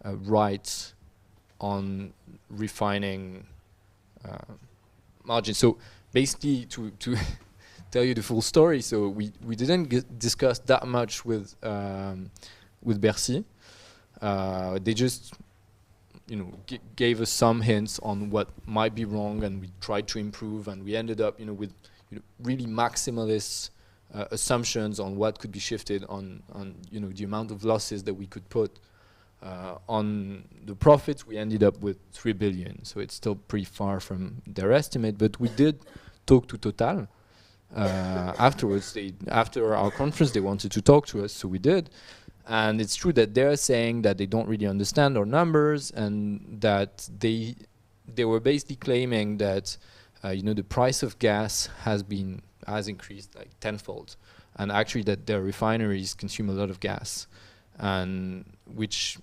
right on refining margins. So basically, to tell you the full story, so we didn't discuss that much with Bercy. They just gave us some hints on what might be wrong, and we tried to improve, and we ended up with really maximalist assumptions on what could be shifted on the amount of losses that we could put on the profits. We ended up with 3 billion, so it's still pretty far from their estimate, but we did talk to Total afterwards. After our conference, they wanted to talk to us, so we did. And it's true that they're saying that they don't really understand our numbers, and that they were basically claiming that the price of gas has increased like tenfold, and actually that their refineries consume a lot of gas, and which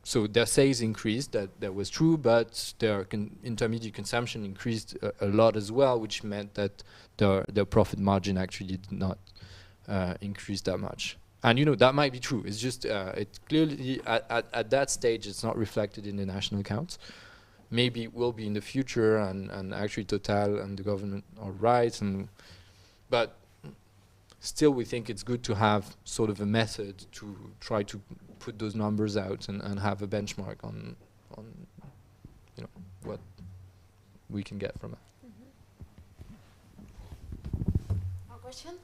so their sales increased. That was true, but their intermediate consumption increased a lot as well, which meant that their profit margin actually did not increase that much. And that might be true. It's just it clearly at that stage it's not reflected in the national accounts. Maybe it will be in the future, and actually Total and the government are right. But still, we think it's good to have sort of a method to try to put those numbers out and have a benchmark on what we can get from it. More questions?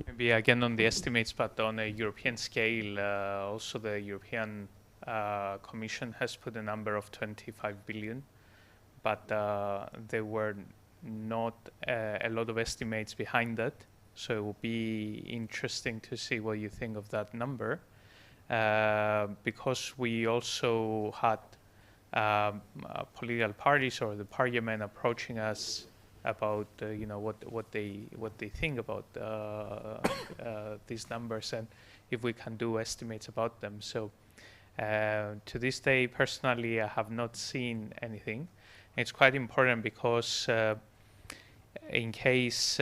Maybe again on the estimates, but on a European scale, also the European Commission has put a number of 25 billion, but there were not a lot of estimates behind that. So it will be interesting to see what you think of that number, because we also had political parties or the parliament approaching us about what they think about these numbers, and if we can do estimates about them. So to this day, personally, I have not seen anything. It's quite important because in case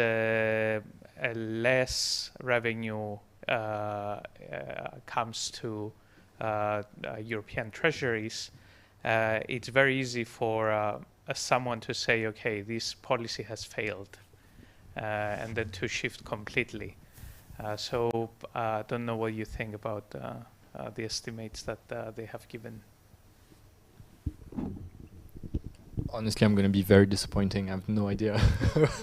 less revenue comes to European treasuries, it's very easy for someone to say, okay, this policy has failed, and then to shift completely. So I don't know what you think about the estimates that they have given. Honestly, I'm going to be very disappointing. I have no idea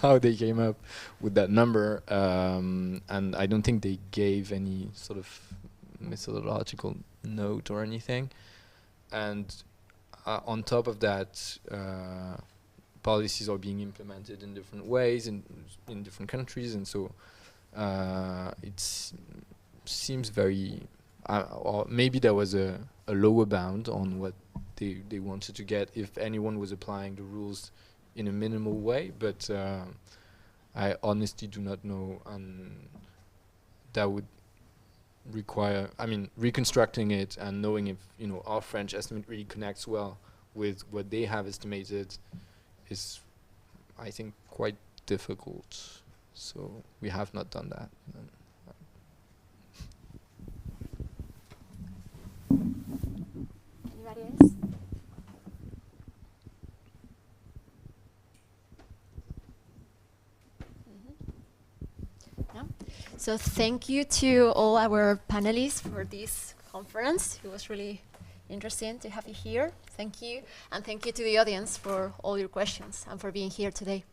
how they came up with that number, and I don't think they gave any sort of methodological note or anything. And on top of that, policies are being implemented in different ways in different countries, and so it seems very, or maybe there was a lower bound on what they wanted to get if anyone was applying the rules in a minimal way, but I honestly do not know, and that would require, I mean, reconstructing it and knowing if, you know, our French estimate really connects well with what they have estimated is, I think, quite difficult. So we have not done that. Anybody else? No? So thank you to all our panelists for this conference. It was really interesting to have you here. Thank you. And thank you to the audience for all your questions and for being here today.